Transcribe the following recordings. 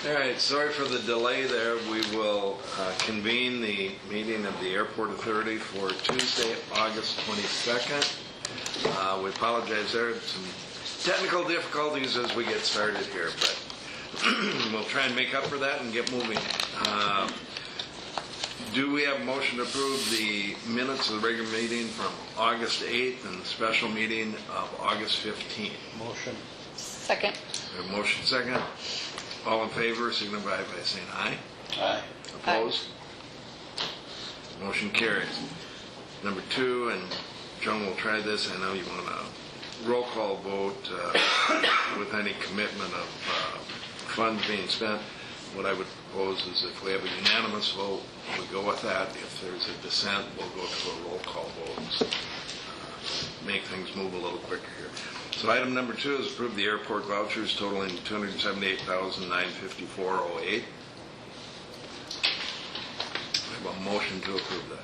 All right, sorry for the delay there. We will convene the meeting of the Airport Authority for Tuesday, August 22nd. We apologize there. Some technical difficulties as we get started here, but we'll try and make up for that and get moving. Do we have a motion to approve the minutes of the regular meeting from August 8th and the special meeting of August 15th? Motion. Second. We have a motion second. All in favor, signify by saying aye. Aye. Opposed? Motion carries. Number 2, and Joan will try this. I know you want a roll call vote with any commitment of funds being spent. What I would propose is if we have a unanimous vote, we go with that. If there's a dissent, we'll go to a roll call vote. Make things move a little quicker here. So item number 2 is approve the airport vouchers totaling $278,954.08. We have a motion to approve that.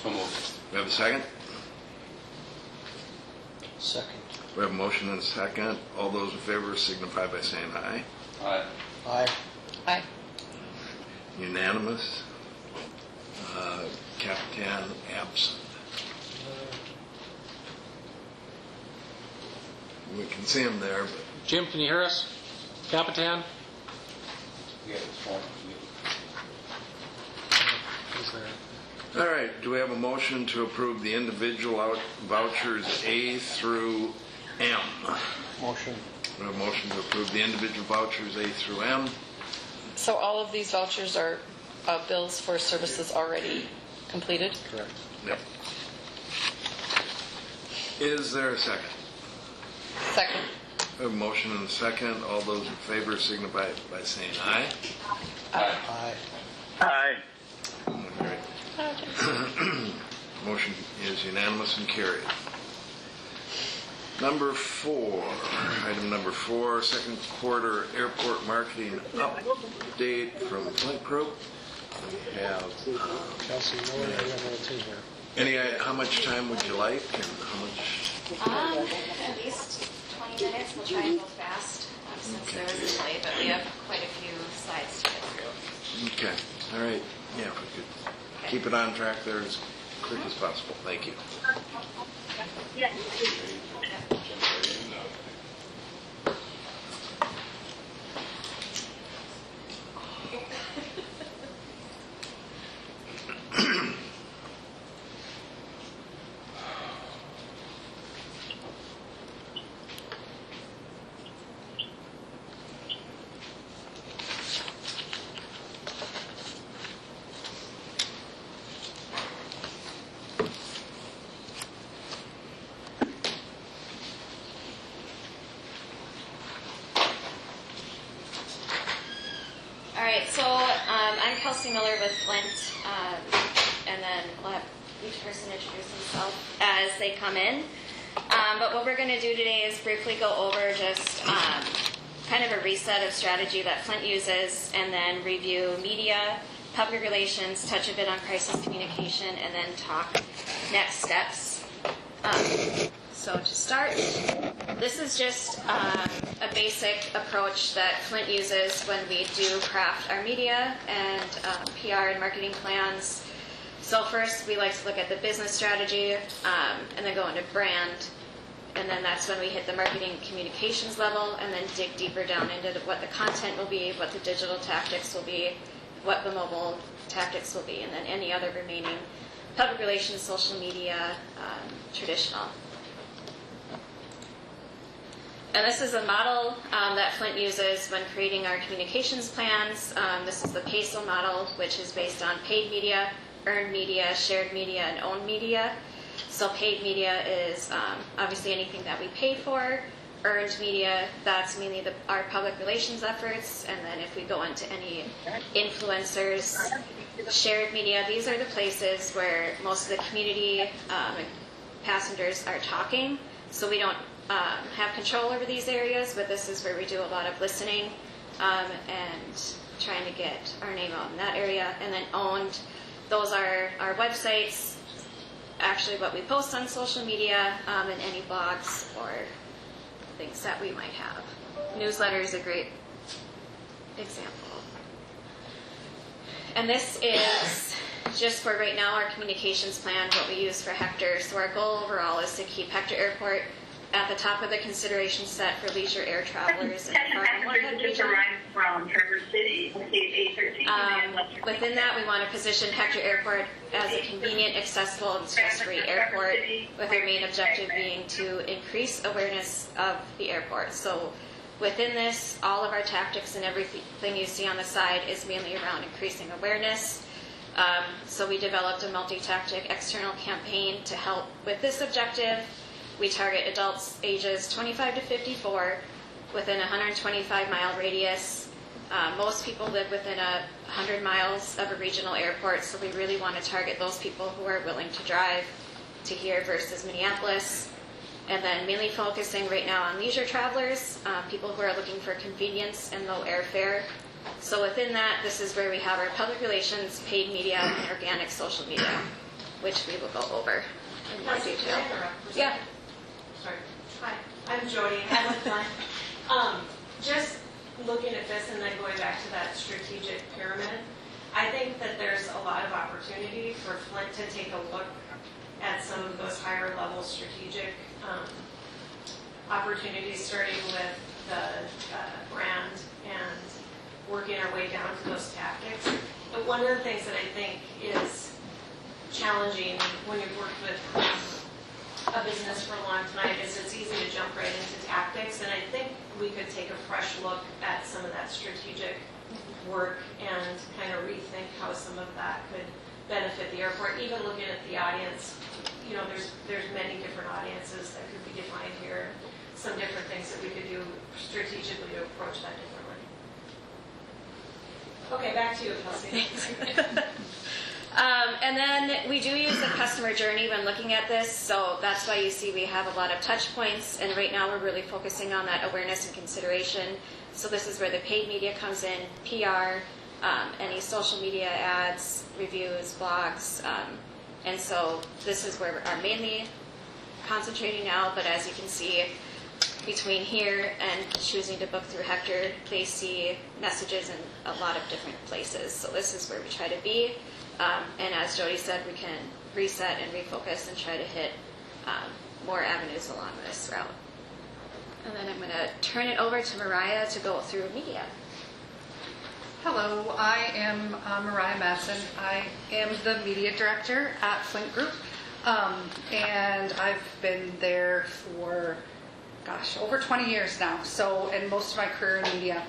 So moved. We have a second? Second. We have a motion and a second. All those in favor signify by saying aye. Aye. Aye. Aye. Unanimous. Capitan absent. We can see him there, but Jim, can you hear us? Capitan? Yeah, it's one. He's there. all right. Do we have a motion to approve the individual vouchers A through M? Motion. We have a motion to approve the individual vouchers A through M. So all of these vouchers are bills for services already completed? Correct. Yep. Is there a second? Second. We have a motion and a second. All those in favor signify by saying aye. Aye. Aye. Aye. Okay. Okay. Motion is unanimous and carried. Number 4, item number 4, second quarter airport marketing update from Flint Group. We have Kelsey Miller, I have a team here. any, how much time would you like and how much? At least 20 minutes. We'll try and go fast since there was a delay, but we have quite a few slides to get through. Okay, all right. Yeah, if we could keep it on track there as quick as possible. Thank you. All right, so I'm Kelsey Miller with Flint, and then we'll have each person introduce themselves as they come in. But what we're going to do today is briefly go over just kind of a reset of strategy that Flint uses, and then review media, public relations, touch a bit on crisis communication, and then talk next steps. So to start, this is just a basic approach that Flint uses when we do craft our media and PR and marketing plans. So first, we like to look at the business strategy and then go into brand. And then that's when we hit the marketing communications level and then dig deeper down into what the content will be, what the digital tactics will be, what the mobile tactics will be, and then any other remaining public relations, social media, traditional. And this is a model that Flint uses when creating our communications plans. This is the PESO model, which is based on paid media, earned media, shared media, and owned media. So paid media is obviously anything that we pay for. Earned media, that's mainly our public relations efforts. And then if we go into any influencers, shared media, these are the places where most of the community passengers are talking. So we don't have control over these areas, but this is where we do a lot of listening and trying to get our name out in that area. And then owned, those are our websites, actually what we post on social media, and any blogs or things that we might have. Newsletter is a great example. And this is just for right now our communications plan, what we use for Hector. So our goal overall is to keep Hector Airport at the top of the consideration set for leisure air travelers in the Fargo and Moorhead just region. arrived from Traverse City. Let's see, 8:13. Within that, we want to position Hector Airport as a convenient, accessible, and stress-free airport, with our main objective being to increase awareness of the airport. So within this, all of our tactics and everything you see on the side is mainly around increasing awareness. So we developed a multi-tactic external campaign to help with this objective. We target adults ages 25 to 54 within a 125-mile radius. Most people live within 100 miles of a regional airport, so we really want to target those people who are willing to drive to here versus Minneapolis. And then mainly focusing right now on leisure travelers, people who are looking for convenience and low airfare. So within that, this is where we have our public relations, paid media, and organic social media, which we will go over in more detail. Yeah. Sorry. Hi, I'm Jody. I have fun. Just looking at this and then going back to that strategic pyramid, I think that there's a lot of opportunity for Flint to take a look at some of those higher level strategic opportunities, starting with the brand and working our way down to those tactics. But one of the things that I think is challenging when you've worked with a business for a long time is it's easy to jump right into tactics, and I think we could take a fresh look at some of that strategic work and kind of rethink how some of that could benefit the airport. Even looking at the audience, you know, there's many different audiences that could be defined here, some different things that we could do strategically to approach that differently. Okay, back to you, Kelsey. And then we do use the customer journey when looking at this, so that's why you see we have a lot of touch points, and right now we're really focusing on that awareness and consideration. So this is where the paid media comes in, PR, any social media ads, reviews, blogs, and so this is where we're mainly concentrating now, but as you can see, between here and choosing to book through Hector, they see messages in a lot of different places. So this is where we try to be. And as Jody said, we can reset and refocus and try to hit more avenues along this route. And then I'm going to turn it over to Mariah to go through media. Hello, I am Mariah Madsen. I am the media director at Flint Group, and I've been there for, over 20 years now, and most of my career in media.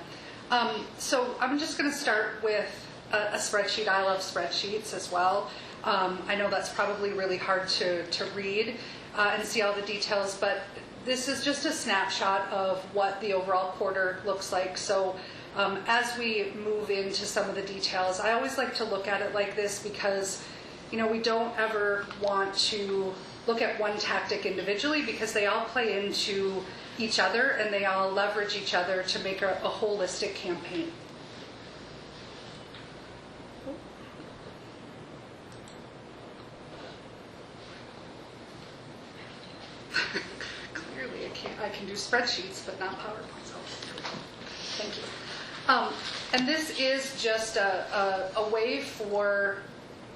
So I'm just going to start with a spreadsheet. I love spreadsheets as well. I know that's probably really hard to read and see all the details, but this is just a snapshot of what the overall quarter looks like. So as we move into some of the details, I always like to look at it like this because, you know, we don't ever want to look at one tactic individually because they all play into each other and they all leverage each other to make a holistic campaign. Clearly, I can do spreadsheets, but not PowerPoints. Thank you. And this is just a way for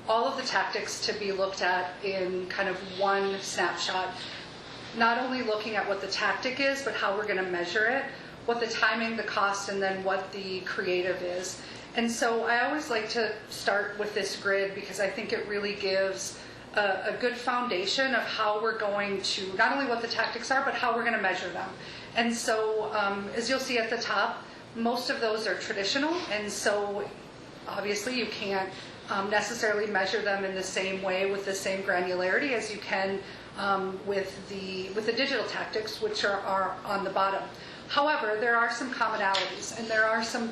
all of the tactics to be looked at in kind of one snapshot. Not only looking at what the tactic is, but how we're going to measure it, what the timing, the cost, and then what the creative is. And so I always like to start with this grid because I think it really gives a good foundation of how we're going to, not only what the tactics are, but how we're going to measure them. And so as you'll see at the top, most of those are traditional, and so obviously you can't necessarily measure them in the same way with the same granularity as you can with the digital tactics, which are on the bottom. However, there are some commonalities, and there are some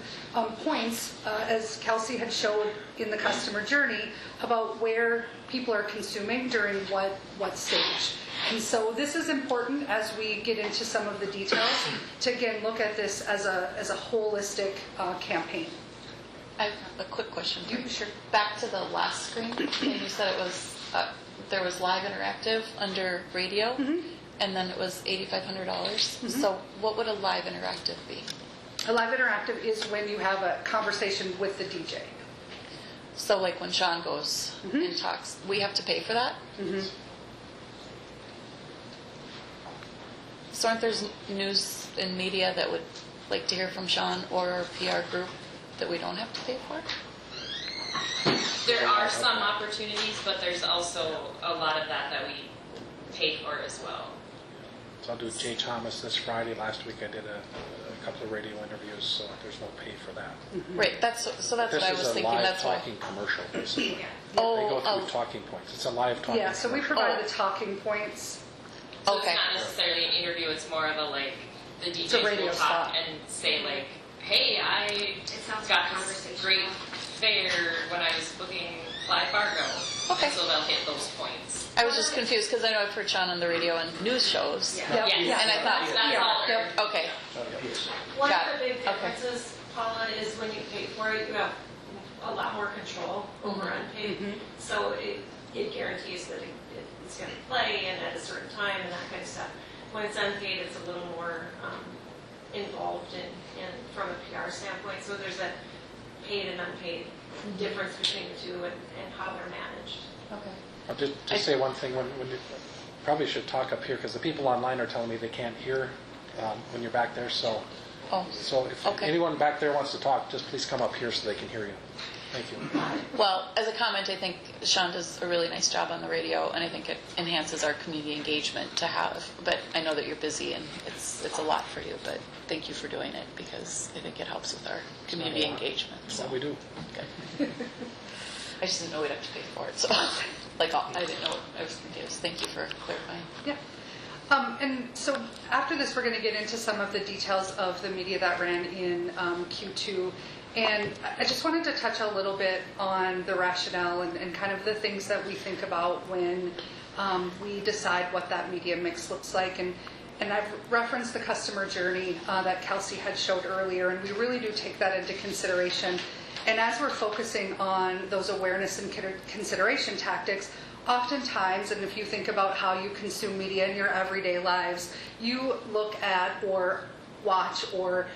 points, as Kelsey had showed in the customer journey, about where people are consuming during what stage. And so this is important as we get into some of the details to, again, look at this as a holistic campaign. I have a quick question. Sure. Back to the last screen, and you said it was there was live interactive under radio, and then it was $8,500. So what would a live interactive be? A live interactive is when you have a conversation with the DJ. So like when Sean goes and talks, we have to pay for that? So aren't there news and media that would like to hear from Sean or our PR group that we don't have to pay for? There are some opportunities, but there's also a lot of that we pay for as well. So I'll do Jay Thomas this Friday. Last week I did a couple of radio interviews, so there's no pay for that. Right, that's what I was thinking, that's This is a live why. talking commercial, basically. They Oh, go through talking points. It's a live talking Yeah, so we commercial. provide the talking points. So Okay. it's not necessarily an interview, it's more of a like, the a DJs radio will talk spot. and say like, hey, I sounds got like this conversation. great fare when I was booking Fly Fargo. Okay. And so they'll hit those points. I was just confused because I know I've heard Sean on the radio and news shows. Yep. Yes. Yeah. And I thought, That's all. Yep. okay, One Got of the it. big Okay. differences, Paula, is when you pay for it, you have a lot more control over unpaid. So it guarantees that it's going to play and at a certain time and that kind of stuff. When it's unpaid, it's a little more involved in from a PR standpoint. So there's a paid and unpaid difference between the two and how they're managed. okay. I'll just say one thing. When you probably should talk up here because the people online are telling me they can't hear when you're back there. So if Okay. anyone back there wants to talk, just please come up here so they can hear you. Thank you. Well, as a comment, I think Sean does a really nice job on the radio, and I think it enhances our community engagement to have. But I know that you're busy, and it's a lot for you. But thank you for doing it because I think it helps with our community engagement. That's So what we do. good. I just didn't know we'd have to pay for it. So, I didn't know. I was confused. Thank you for clarifying. Yeah. And so after this, we're going to get into some of the details of the media that ran in Q2. And I just wanted to touch a little bit on the rationale and kind of the things that we think about when we decide what that media mix looks like. And I've referenced the customer journey that Kelsey had showed earlier, and we really do take that into consideration. And as we're focusing on those awareness and consideration tactics, oftentimes, and if you think about how you consume media in your everyday lives, you look at or watch or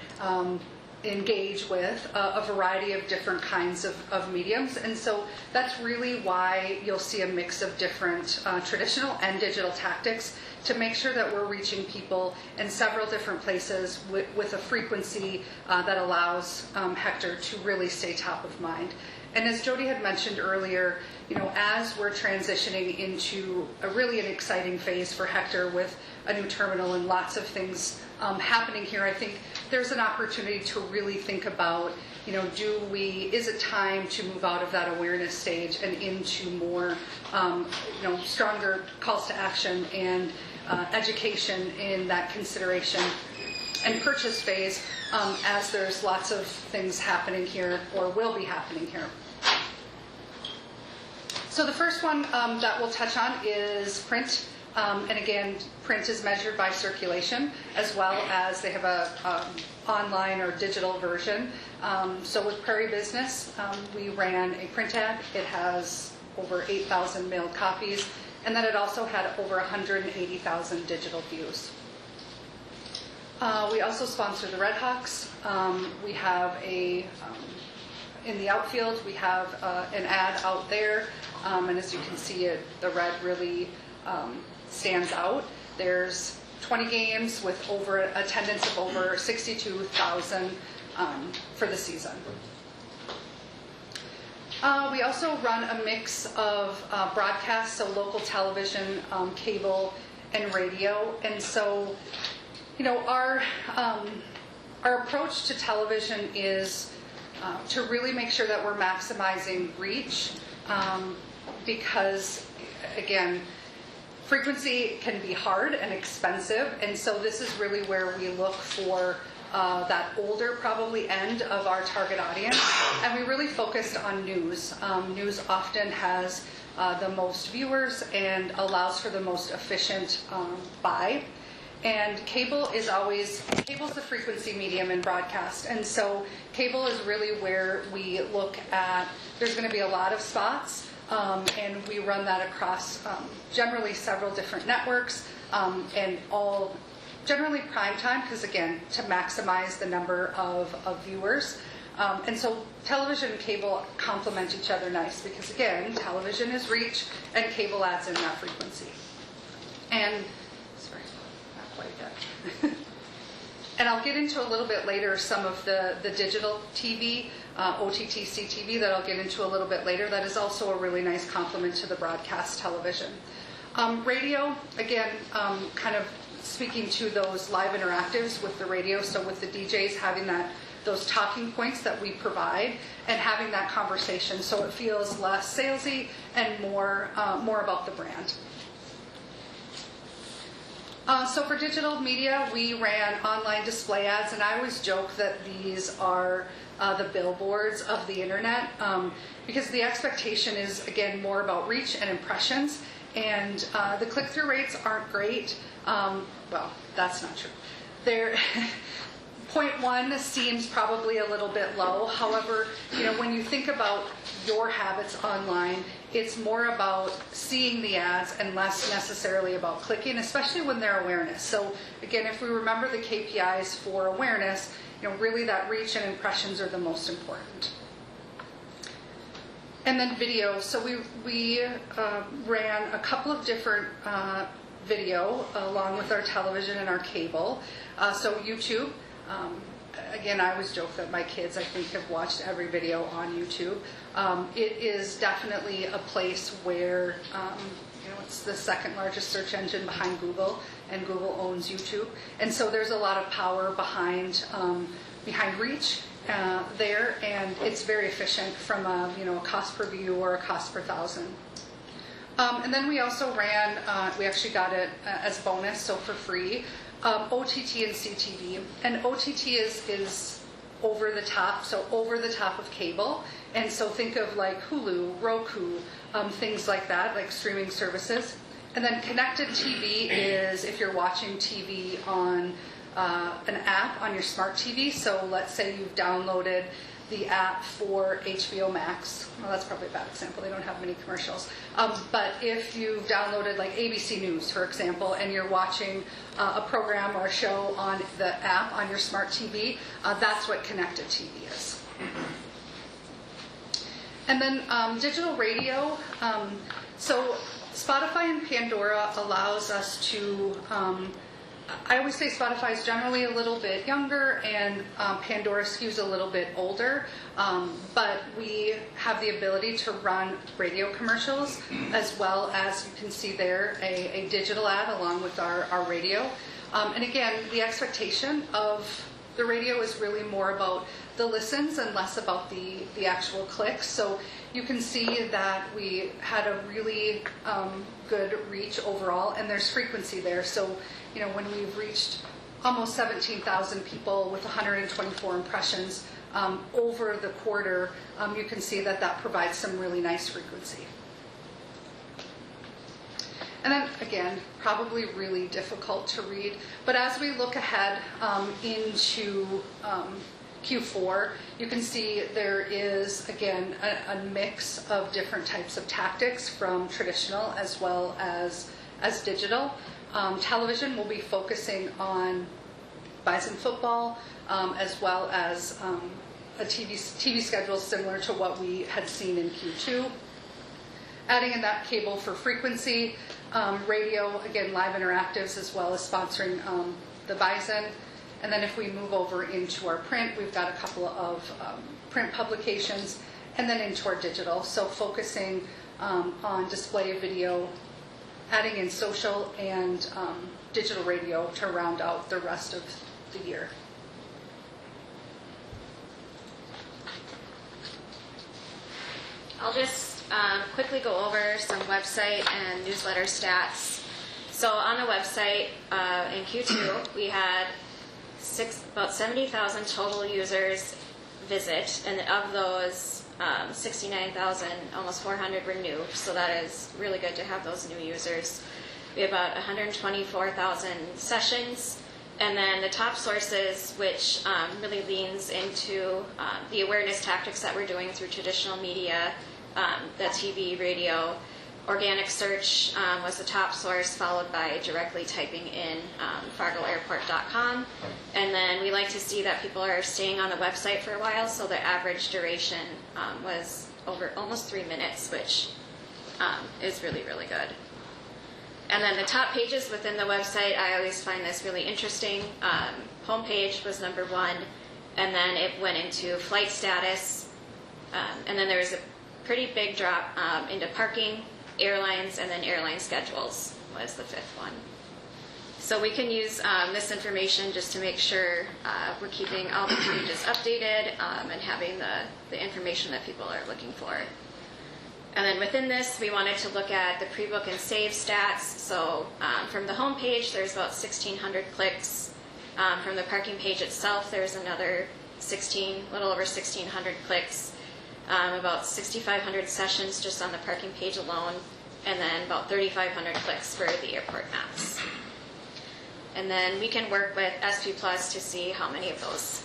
engage with a variety of different kinds of mediums. And so that's really why you'll see a mix of different traditional and digital tactics to make sure that we're reaching people in several different places with a frequency that allows Hector to really stay top of mind. And as Jody had mentioned earlier, as we're transitioning into an exciting phase for Hector with a new terminal and lots of things happening here, I think there's an opportunity to really think about, is it time to move out of that awareness stage and into more, stronger calls to action and education in that consideration and purchase phase as there's lots of things happening here or will be happening here. So the first one that we'll touch on is print. And again, print is measured by circulation as well as they have a online or digital version. So with Prairie Business, we ran a print ad. It has over 8,000 mailed copies, and then it also had over 180,000 digital views. We also sponsor the Red Hawks. We have in the outfield, we have an ad out there, and as you can see, the red really stands out. There's 20 games with attendance of over 62,000 for the season. We also run a mix of broadcasts, so local television, cable, and radio. And so, our approach to television is to really make sure that we're maximizing reach because, again, frequency can be hard and expensive, and so this is really where we look for that older probably end of our target audience, and we really focused on news. News often has the most viewers and allows for the most efficient buy. And cable's the frequency medium in broadcast. And so cable is really where we look at, there's going to be a lot of spots, and we run that across generally several different networks and all generally prime time, because again, to maximize the number of viewers. And so television and cable complement each other nice, because again, television is reach and cable adds in that frequency. And, sorry, not quite yet. And I'll get into a little bit later some of the digital TV, OTT, CTV, that I'll get into a little bit later. That is also a really nice complement to the broadcast television. Radio, again, kind of speaking to those live interactives with the radio, so with the DJs having those talking points that we provide and having that conversation, so it feels less salesy and more about the brand. So for digital media, we ran online display ads, and I always joke that these are the billboards of the internet, because the expectation is, again, more about reach and impressions, and the click-through rates aren't great. Well, that's not true. They're 0.1 seems probably a little bit low. However, when you think about your habits online, it's more about seeing the ads and less necessarily about clicking, especially when they're awareness. So again, if we remember the KPIs for awareness, really that reach and impressions are the most important. And then video. So we ran a couple of different video along with our television and our cable. So YouTube. Again, I always joke that my kids, I think, have watched every video on YouTube. It is definitely a place where, it's the second largest search engine behind Google, and Google owns YouTube. And so there's a lot of power behind reach there, and it's very efficient from a cost per view or a cost per thousand. And then we also ran, we actually got it as a bonus, so for free, OTT and CTV. And OTT is over the top, so over the top of cable. And so think of like Hulu, Roku, things like that, like streaming services. And then connected TV is if you're watching TV on an app on your smart TV. So let's say you've downloaded the app for HBO Max. Well, that's probably a bad example. They don't have many commercials. But if you've downloaded like ABC News, for example, and you're watching a program or a show on the app on your smart TV, that's what connected TV is. And then digital radio. So Spotify and Pandora allows us to I always say Spotify is generally a little bit younger, and Pandora skews a little bit older, but we have the ability to run radio commercials, as well as you can see there a digital ad along with our radio. And again, the expectation of the radio is really more about the listens and less about the actual clicks. So you can see that we had a really good reach overall, and there's frequency there. So when we've reached almost 17,000 people with 124 impressions over the quarter, you can see that provides some really nice frequency. And then again, probably really difficult to read, but as we look ahead into Q4, you can see there is, again, a mix of different types of tactics from traditional as well as digital. Television will be focusing on Bison football, as well as a TV schedule similar to what we had seen in Q2. Adding in that cable for frequency, radio, again, live interactives, as well as sponsoring the Bison. And then if we move over into our print, we've got a couple of print publications, and then into our digital. So focusing on display video, adding in social and digital radio to round out the rest of the year. I'll just quickly go over some website and newsletter stats. So on the website in Q2, we had about 70,000 total users visit, and of those, 69,000, almost 400 were new. So that is really good to have those new users. We have about 124,000 sessions, and then the top sources, which really leans into the awareness tactics that we're doing through traditional media, the TV, radio. Organic search was the top source, followed by directly typing in fargoairport.com. And then we like to see that people are staying on the website for a while, so the average duration was over almost 3 minutes, which is really, really good. And then the top pages within the website, I always find this really interesting. Homepage was number 1, and then it went into flight status, and then there was a pretty big drop into parking, airlines, and then airline schedules was the 5th one. So we can use this information just to make sure we're keeping all the pages updated and having the information that people are looking for. And then within this, we wanted to look at the pre-book and save stats. So from the home page, there's about 1,600 clicks. From the parking page itself, there's another little over 1,600 clicks. About 6,500 sessions just on the parking page alone, and then about 3,500 clicks for the airport maps. And then we can work with SP Plus to see how many of those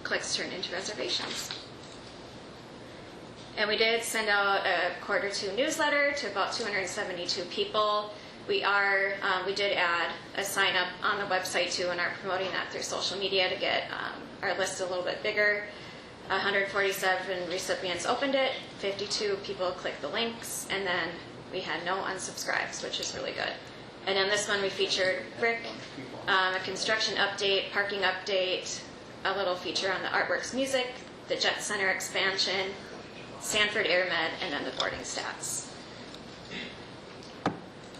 clicks turned into reservations. And we did send out a Q2 newsletter to about 272 people. We did add a sign up on the website too, and are promoting that through social media to get our list a little bit bigger. 147 recipients opened it, 52 people clicked the links, and then we had no unsubscribes, which is really good. And in this one we featured Rick, a construction update, parking update, a little feature on the Artworks music, the Jet Center expansion, Sanford AirMed, and then the boarding stats.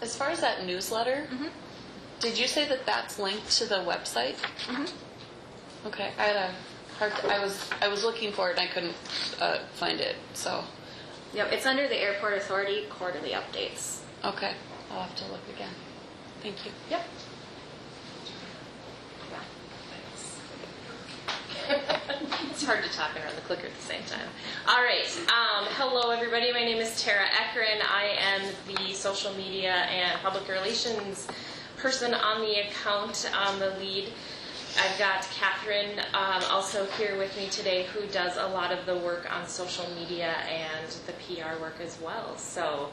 As far as that newsletter, did you say that that's linked to the website? Okay, I had a hard. I was looking for it and I couldn't find it. So. Yep, it's under the Airport Authority quarterly updates. Okay, I'll have to look again. Thank you. Yep. It's hard to talk and run the clicker at the same time. All right. Hello, everybody. My name is Tara Ekren. I am the social media and public relations person on the account, the lead. I've got Catherine also here with me today, who does a lot of the work on social media and the PR work as well. So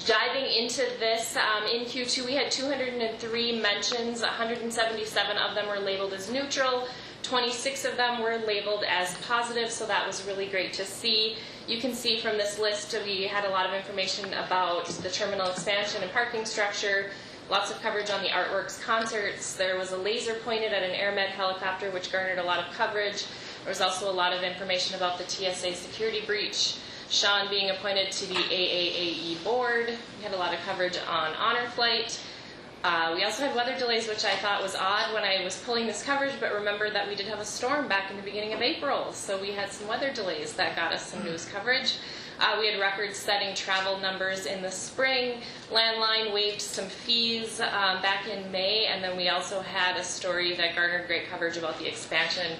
diving into this, in Q2 we had 203 mentions. 177 of them were labeled as neutral. 26 of them were labeled as positive, so that was really great to see. You can see from this list we had a lot of information about the terminal expansion and parking structure, lots of coverage on the Artworks concerts. There was a laser pointed at an AirMed helicopter, which garnered a lot of coverage. There was also a lot of information about the TSA security breach, Sean being appointed to the AAAE board. We had a lot of coverage on Honor Flight. We also had weather delays, which I thought was odd when I was pulling this coverage, but remember that we did have a storm back in the beginning of April, so we had some weather delays that got us some news coverage. We had record-setting travel numbers in the spring. Landline waived some fees back in May, and then we also had a story that garnered great coverage about the expansion,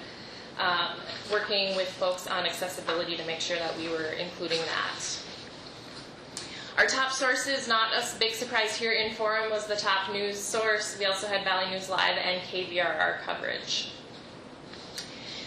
working with folks on accessibility to make sure that we were including that. Our top sources, not a big surprise here, Inforum was the top news source. We also had Valley News Live and KVRR coverage.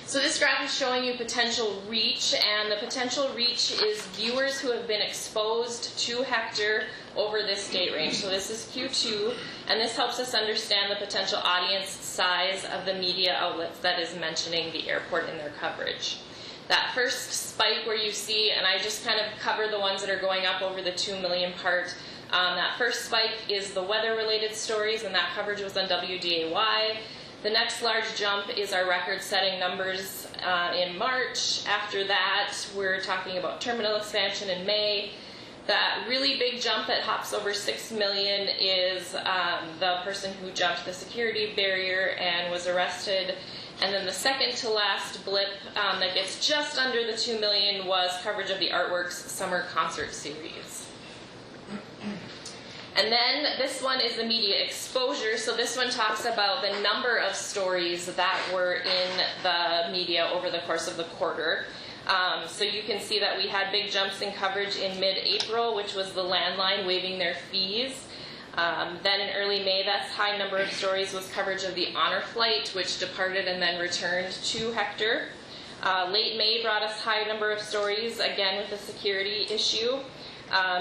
So this graph is showing you potential reach, and the potential reach is viewers who have been exposed to Hector over this date range. So this is Q2, and this helps us understand the potential audience size of the media outlets that is mentioning the airport in their coverage. That first spike where you see, and I just kind of cover the ones that are going up over the 2 million part, that first spike is the weather-related stories, and that coverage was on WDAY. The next large jump is our record-setting numbers in March. After that, we're talking about terminal expansion in May. That really big jump that hops over 6 million is the person who jumped the security barrier and was arrested. And then the second to last blip that gets just under the 2 million was coverage of the Artworks Summer Concert Series. And then this one is the media exposure. So this one talks about the number of stories that were in the media over the course of the quarter. So you can see that we had big jumps in coverage in mid-April, which was the landline waiving their fees. Then in early May, that high number of stories was coverage of the Honor Flight, which departed and then returned to Hector. Late May brought us high number of stories, again with the security issue.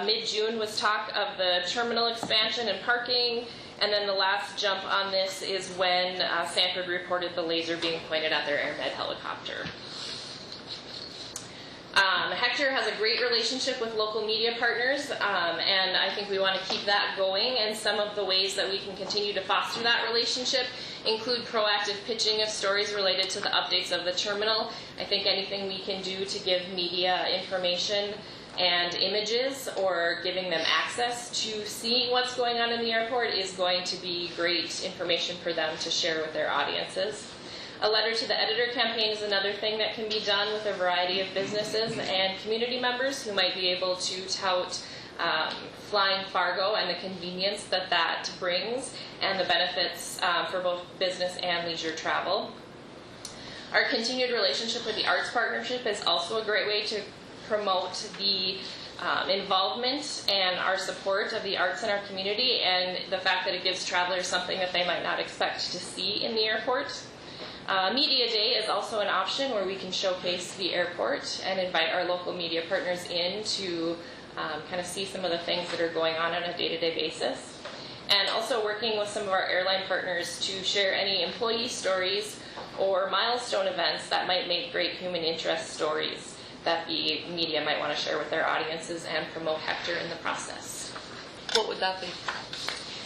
Mid-June was talk of the terminal expansion and parking, and then the last jump on this is when Sanford reported the laser being pointed at their AirMed helicopter. Hector has a great relationship with local media partners, and I think we want to keep that going, and some of the ways that we can continue to foster that relationship include proactive pitching of stories related to the updates of the terminal. I think anything we can do to give media information and images or giving them access to seeing what's going on in the airport is going to be great information for them to share with their audiences. A letter to the editor campaign is another thing that can be done with a variety of businesses and community members who might be able to tout flying Fargo and the convenience that that brings and the benefits for both business and leisure travel. Our continued relationship with the Arts Partnership is also a great way to promote the involvement and our support of the arts in our community, and the fact that it gives travelers something that they might not expect to see in the airport. Media Day is also an option where we can showcase the airport and invite our local media partners in to kind of see some of the things that are going on a day-to-day basis. And also working with some of our airline partners to share any employee stories or milestone events that might make great human interest stories that the media might want to share with their audiences and promote Hector in the process. What would that be?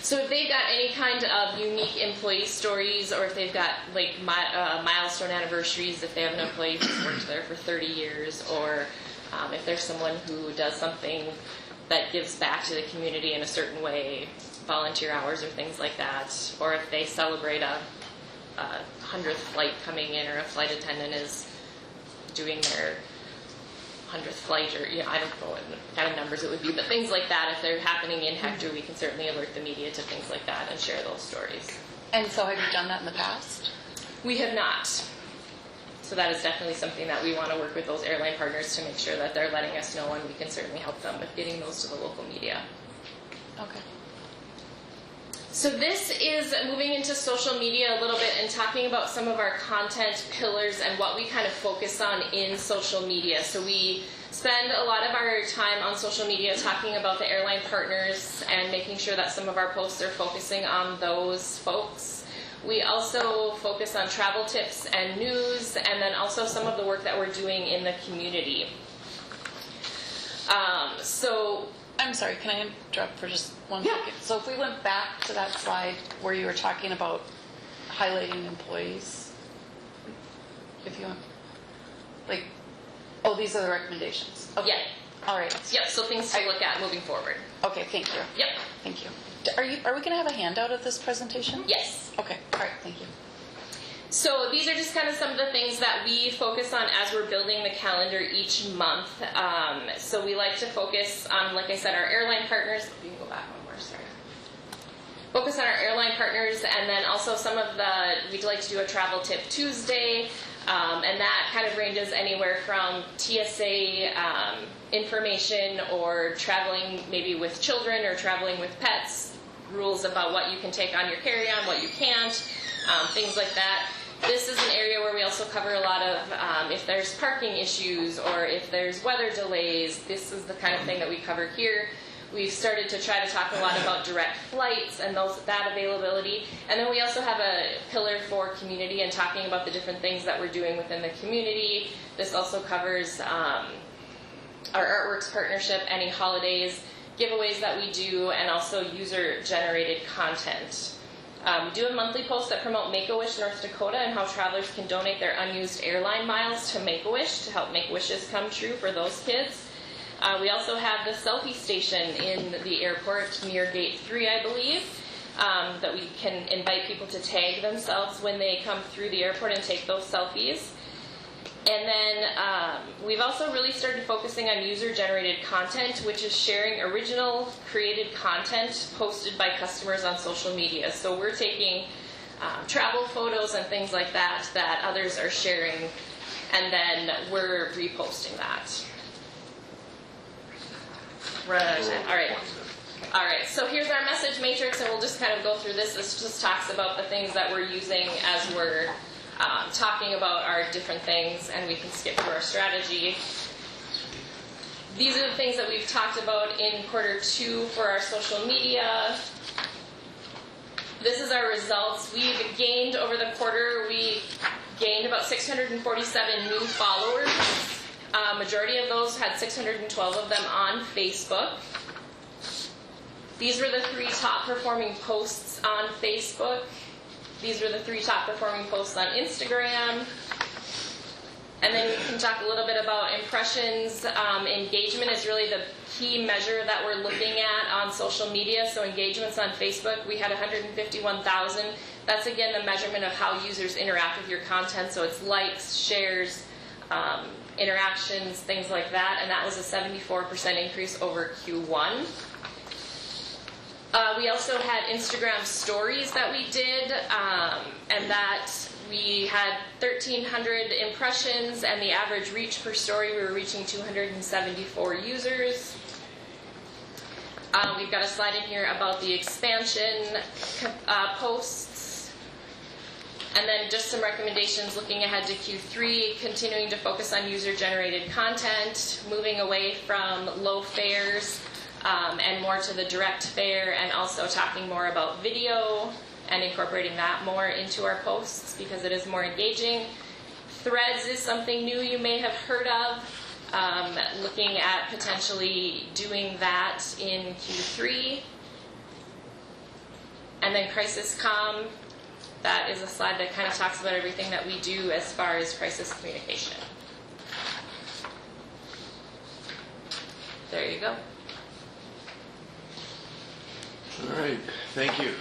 So if they've got any kind of unique employee stories, or if they've got like milestone anniversaries, if they have an employee who's worked there for 30 years, or if there's someone who does something that gives back to the community in a certain way, volunteer hours or things like that, or if they celebrate a 100th flight coming in, or a flight attendant is doing their 100th flight, or I don't know what kind of numbers it would be, but things like that, if they're happening in Hector, we can certainly alert the media to things like that and share those stories. And so have you done that in the past? We have not. So that is definitely something that we want to work with those airline partners to make sure that they're letting us know, and we can certainly help them with getting those to the local media. Okay. So this is moving into social media a little bit and talking about some of our content pillars and what we kind of focus on in social media. So we spend a lot of our time on social media talking about the airline partners and making sure that some of our posts are focusing on those folks. We also focus on travel tips and news, and then also some of the work that we're doing in the community. I'm sorry, can I interrupt for just one second? So if we went back to that slide where you were talking about highlighting employees, if you want, like, oh, these are the recommendations. Okay. Yeah. All right. Yep, so things to look at moving forward. Okay, thank you. Yep. Thank you. Are we going to have a handout of this presentation? Yes. Okay, all right, thank you. So these are just kind of some of the things that we focus on as we're building the calendar each month. So we like to focus on, like I said, our airline partners. You can go back one more, sorry. Focus on our airline partners, and then also we'd like to do a Travel Tip Tuesday, and that kind of ranges anywhere from TSA information, or traveling maybe with children or traveling with pets, rules about what you can take on your carry-on, what you can't, things like that. This is an area where we also cover a lot of if there's parking issues or if there's weather delays. This is the kind of thing that we cover here. We've started to try to talk a lot about direct flights and that availability. And then we also have a pillar for community and talking about the different things that we're doing within the community. This also covers our Artworks partnership, any holidays, giveaways that we do, and also user-generated content. We do a monthly post that promote Make-A-Wish North Dakota and how travelers can donate their unused airline miles to Make-A-Wish to help make wishes come true for those kids. We also have the selfie station in the airport near Gate 3, I believe, that we can invite people to tag themselves when they come through the airport and take those selfies. And then we've also really started focusing on user-generated content, which is sharing original created content posted by customers on social media. So we're taking travel photos and things like that others are sharing, and then we're reposting that. Right. All right, so here's our message matrix, and we'll just kind of go through this. This just talks about the things that we're using as we're talking about our different things, and we can skip through our strategy. these are the things that we've talked about in quarter 2 for our social media. This is our results. We've gained over the quarter, we gained about 647 new followers. Majority of those had 612 of them on Facebook. These were the 3 top performing posts on Facebook. These were the 3 top performing posts on Instagram. And then we can talk a little bit about impressions. Engagement is really the key measure that we're looking at on social media. So engagements on Facebook, we had 151,000. That's again the measurement of how users interact with your content. So it's likes, shares, interactions, things like that. And that was a 74% increase over Q1. We also had Instagram stories that we did, and that we had 1,300 impressions, and the average reach per story, we were reaching 274 users. We've got a slide in here about the expansion posts. And then just some recommendations looking ahead to Q3, continuing to focus on user-generated content, moving away from low fares, and more to the direct fare, and also talking more about video and incorporating that more into our posts because it is more engaging. Threads is something new you may have heard of. Looking at potentially doing that in Q3. And then Crisis Comm, that is a slide that kind of talks about everything that we do as far as crisis communication. There you go. All right, thank you.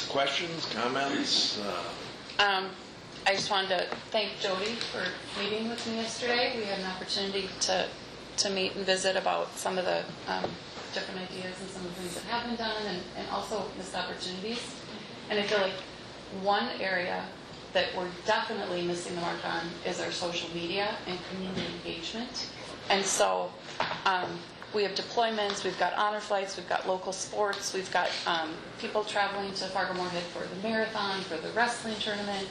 Questions, comments? I just wanted to thank Jody for meeting with me yesterday. We had an opportunity to meet and visit about some of the different ideas and some of the things that have been done, and also missed opportunities. And I feel like one area that we're definitely missing the mark on is our social media and community engagement. And so we have deployments, we've got honor flights, we've got local sports, we've got people traveling to Fargo-Moorhead for the marathon, for the wrestling tournament,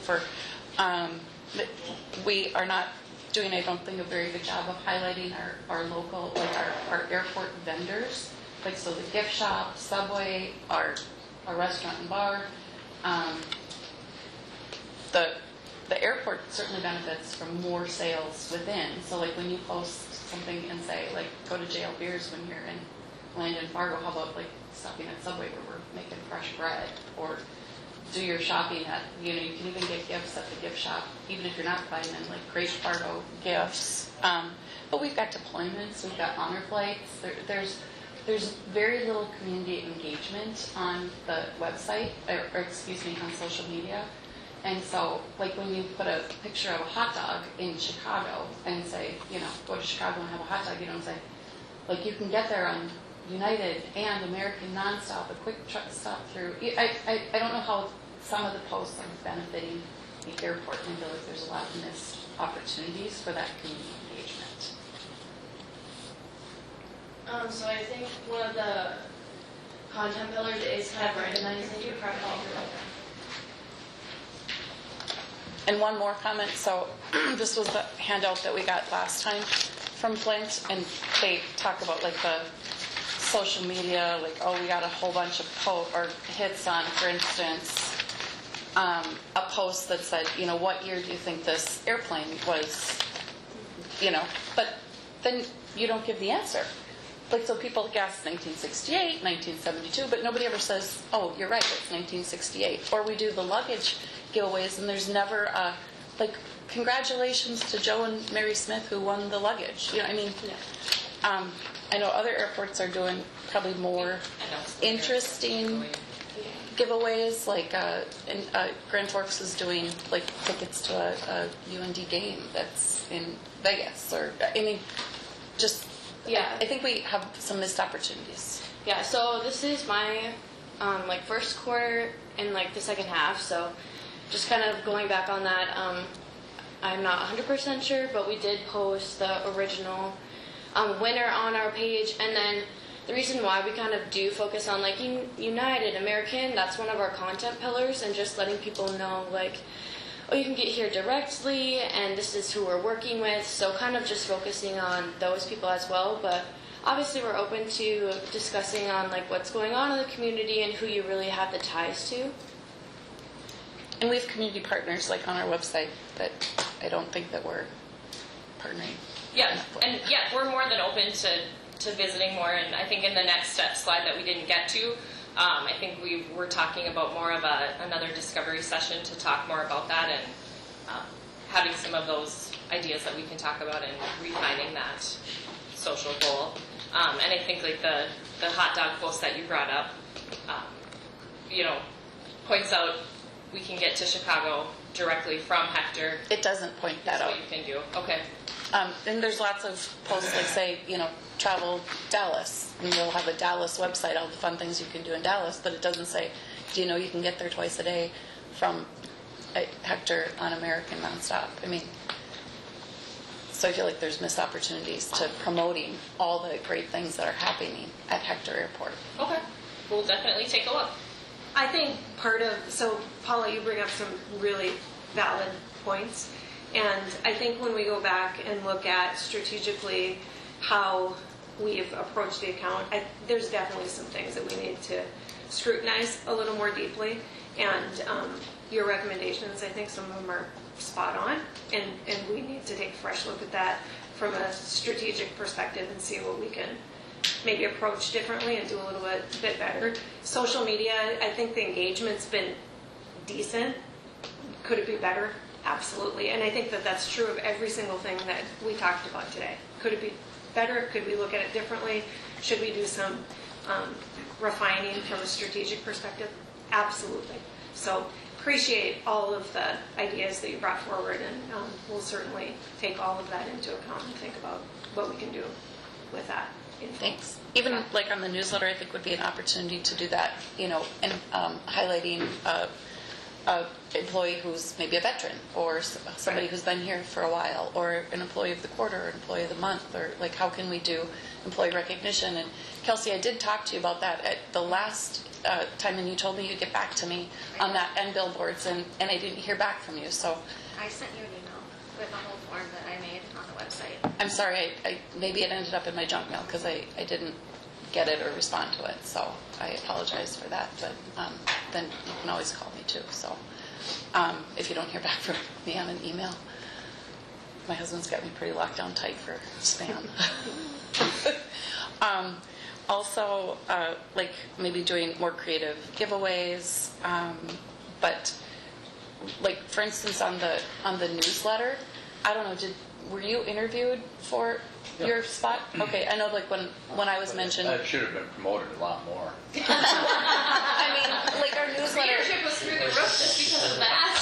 we are not doing, I don't think, a very good job of highlighting our local, like our airport vendors, like so the gift shop, Subway, our restaurant and bar. The airport certainly benefits from more sales within. So like when you post something and say like go to JL Beers when you're in Landon Fargo, how about like stopping at Subway where we're making fresh bread, or do your shopping at, you can even get gifts at the gift shop, even if you're not buying them, like Great Fargo gifts. But we've got deployments, we've got honor flights. There's very little community engagement on the website, or excuse me, on social media. And so, like when you put a picture of a hot dog in Chicago and say, go to Chicago and have a hot dog, and say, like you can get there on United and American Nonstop, a quick truck stop through. I don't know how some of the posts are benefiting the airport, and I feel like there's a lot of missed opportunities for that community engagement. So I think one of the content pillars is kind of recognizing your profile. And one more comment. So this was the handout that we got last time from Flint, and they talk about like the social media, like, oh, we got a whole bunch of hits on, for instance, a post that said, what year do you think this airplane was, but then you don't give the answer. Like, so people guess 1968, 1972, but nobody ever says, oh, you're right, it's 1968. Or we do the luggage giveaways, and there's never congratulations to Joe and Mary Smith who won the luggage. I know other airports are doing probably more interesting giveaways, like Grand Forks is doing like tickets to a UND game that's in Vegas, or I think we have some missed opportunities. Yeah, so this is my first quarter and the second half, so just kind of going back on that, I'm not 100% sure, but we did post the original winner on our page, and then the reason why we kind of do focus on United, American, that's one of our content pillars, and just letting people know oh, you can get here directly, and this is who we're working with. So kind of just focusing on those people as well. But obviously, we're open to discussing on like what's going on in the community and who you really have the ties to. And we have community partners like on our website, but I don't think that we're partnering. Yeah, and yeah, we're more than open to visiting more. And I think in the next step slide that we didn't get to, I think we're talking about more of another discovery session to talk more about that and having some of those ideas that we can talk about and refining that social goal. And I think like the hot dog post that you brought up, points out we can get to Chicago directly from Hector. It doesn't point that That's out. what you can do. Okay. And there's lots of posts like say, travel Dallas, and you'll have a Dallas website, all the fun things you can do in Dallas, but it doesn't say, do you know you can get there twice a day from Hector on American nonstop? I mean, so I feel like there's missed opportunities to promoting all the great things that are happening at Hector Airport. Okay. We'll definitely take a look. I think so Paula, you bring up some really valid points. And I think when we go back and look at strategically how we've approached the account, there's definitely some things that we need to scrutinize a little more deeply. And your recommendations, I think some of them are spot on. And we need to take a fresh look at that from a strategic perspective and see what we can maybe approach differently and do a little bit better. Social media, I think the engagement's been decent. Could it be better? Absolutely. And I think that that's true of every single thing that we talked about today. Could it be better? Could we look at it differently? Should we do some refining from a strategic perspective? Absolutely. So appreciate all of the ideas that you brought forward, and we'll certainly take all of that into account and think about what we can do with that. Thanks. Even like on the newsletter, I think would be an opportunity to do that, and highlighting a employee who's maybe a veteran, or somebody who's been here for a while, or an employee of the quarter, or employee of the month, or like how can we do employee recognition? And Kelsey, I did talk to you about that at the last time, and you told me you'd get back to me on that and billboards, and I didn't hear back from you. So I sent you an email with a whole form that I made on the website. I'm sorry, I maybe it ended up in my junk mail because I didn't get it or respond to it. So I apologize for that. But then you can always call me too. So if you don't hear back from me on an email, my husband's got me pretty locked down tight for spam. Also, like maybe doing more creative giveaways, but like for instance on the newsletter, I don't know, were you interviewed for your spot? Okay, I know like when I was mentioned. That should have been promoted a lot more. I mean, like our newsletter. Leadership was through the roof just because of that.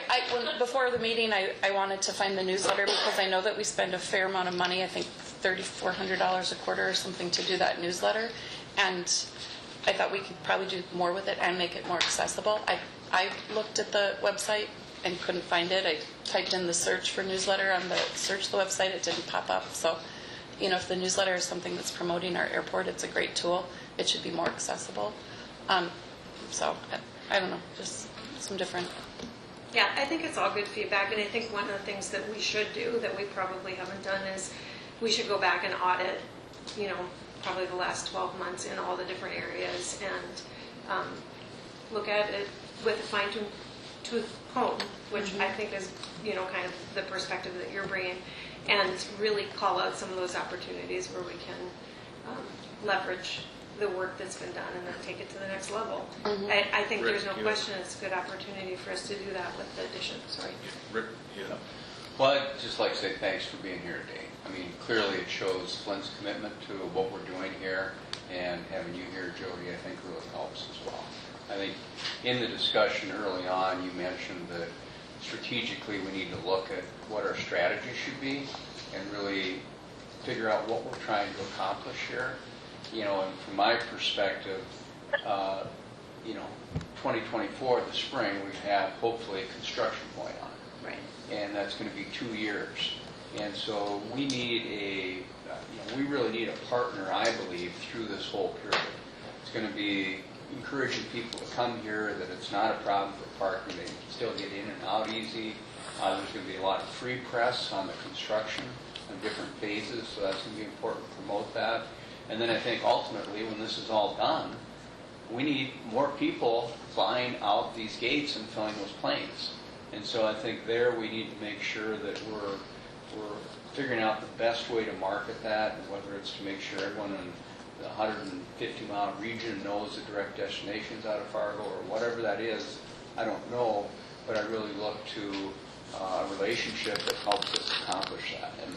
Like before the meeting, I wanted to find the newsletter because I know that we spend a fair amount of money. I think $3,400 a quarter or something to do that newsletter, and I thought we could probably do more with it and make it more accessible. I looked at the website and couldn't find it. I typed in the search for newsletter on the search the website. It didn't pop up. So, if the newsletter is something that's promoting our airport, it's a great tool. It should be more accessible. So I don't know, just some different. Yeah, I think it's all good feedback, and I think one of the things that we should do that we probably haven't done is we should go back and audit, probably the last 12 months in all the different areas and look at it with a fine-tooth comb, which I think is, kind of the perspective that you're bringing, and really call out some of those opportunities where we can leverage the work that's been done and then take it to the next level. I think Rick, there's no question it's a good opportunity for us to do that with the addition. Sorry. Rick, yeah. Well, I'd just like to say thanks for being here today. I mean, clearly it shows Flint's commitment to what we're doing here, and having you here, Jody, I think really helps as well. I think in the discussion early on, you mentioned that strategically we need to look at what our strategy should be and really figure out what we're trying to accomplish here. And from my perspective, 2024, the spring, we have hopefully a construction going on. Right. And that's going to be 2 years. And so we need we really need a partner, I believe, through this whole period. It's going to be encouraging people to come here, that it's not a problem for parking, they can still get in and out easy. There's going to be a lot of free press on the construction in different phases, so that's going to be important to promote that. And then I think ultimately, when this is all done, we need more people flying out these gates and filling those planes. And so I think there we need to make sure that we're figuring out the best way to market that, and whether it's to make sure everyone in the 150-mile region knows the direct destinations out of Fargo or whatever that is. I don't know, but I really look to a relationship that helps us accomplish that. And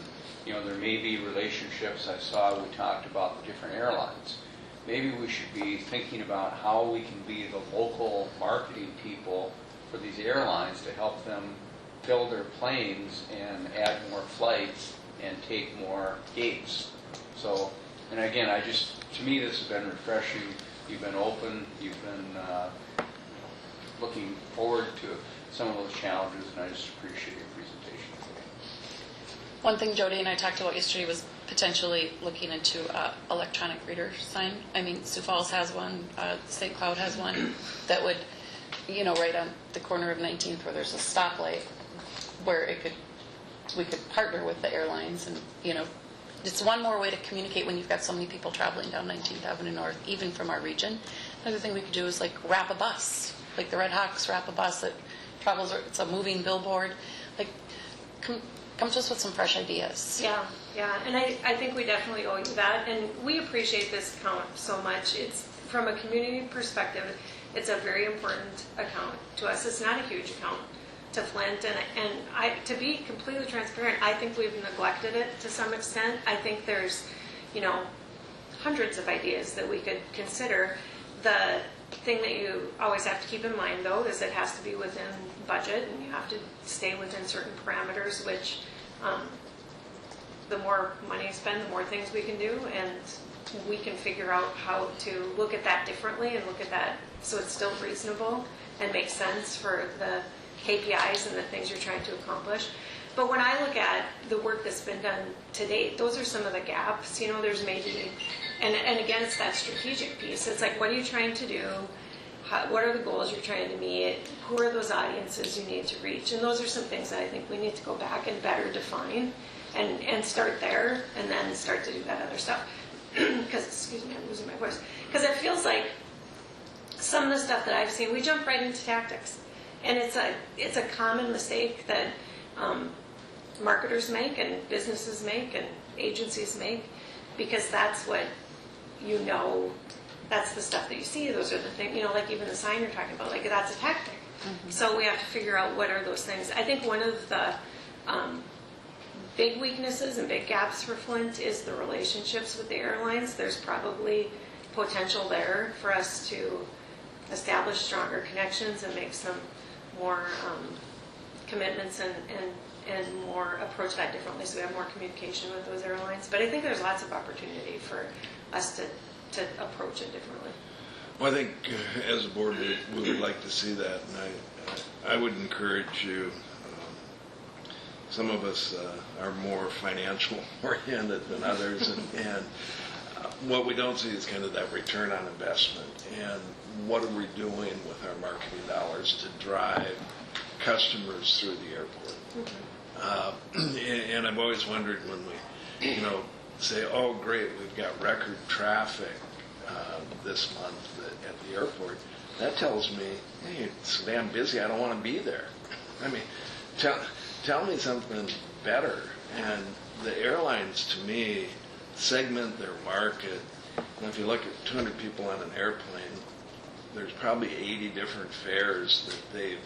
there may be relationships. I saw we talked about the different airlines. Maybe we should be thinking about how we can be the local marketing people for these airlines to help them fill their planes and add more flights and take more gates. So, and again, to me this has been refreshing. You've been open, you've been looking forward to some of those challenges, and I just appreciate your presentation today. One thing Jody and I talked about yesterday was potentially looking into electronic reader sign. I mean, Sioux Falls has one, St. Cloud has one that would, right on the corner of 19th where there's a stoplight, where we could partner with the airlines, and it's one more way to communicate when you've got so many people traveling down 19th Avenue North, even from our region. Another thing we could do is wrap a bus, like the Red Hawks wrap a bus that travels. It's a moving billboard. Come to us with some fresh ideas. Yeah, and I think we definitely owe you that, and we appreciate this account so much. It's from a community perspective, it's a very important account to us. It's not a huge account to Flint, and to be completely transparent, I think we've neglected it to some extent. I think there's, hundreds of ideas that we could consider. The thing that you always have to keep in mind, though, is it has to be within budget, and you have to stay within certain parameters, which the more money you spend, the more things we can do, and we can figure out how to look at that differently and look at that so it's still reasonable and makes sense for the KPIs and the things you're trying to accomplish. But when I look at the work that's been done to date, those are some of the gaps. There's maybe, and again, it's that strategic piece. It's like, what are you trying to do? What are the goals you're trying to meet? Who are those audiences you need to reach? And those are some things that I think we need to go back and better define and start there, and then start to do that other stuff. Because, excuse me, I'm losing my voice. Because it feels like some of the stuff that I've seen, we jump right into tactics. And it's a common mistake that marketers make and businesses make and agencies make, because that's what that's the stuff that you see. Those are the things, like even the sign you're talking about, that's a tactic. Mm-hmm. So we have to figure out what are those things. I think one of the big weaknesses and big gaps for Flint is the relationships with the airlines. There's probably potential there for us to establish stronger connections and make some more commitments and more approach that differently, so we have more communication with those airlines. But I think there's lots of opportunity for us to approach it differently. Well, I think as a board we would like to see that, and I would encourage you. Some of us are more financial oriented than others, and what we don't see is kind of that return on investment, and what are we doing with our marketing dollars to drive customers through the airport. Mm-hmm. And I've always wondered when we, say, oh great, we've got record traffic this month at the airport. That tells me, hey, it's damn busy, I don't want to be there. I mean, tell me something better. And the airlines, to me, segment their market. And if you look at 200 people on an airplane, there's probably 80 different fares that they've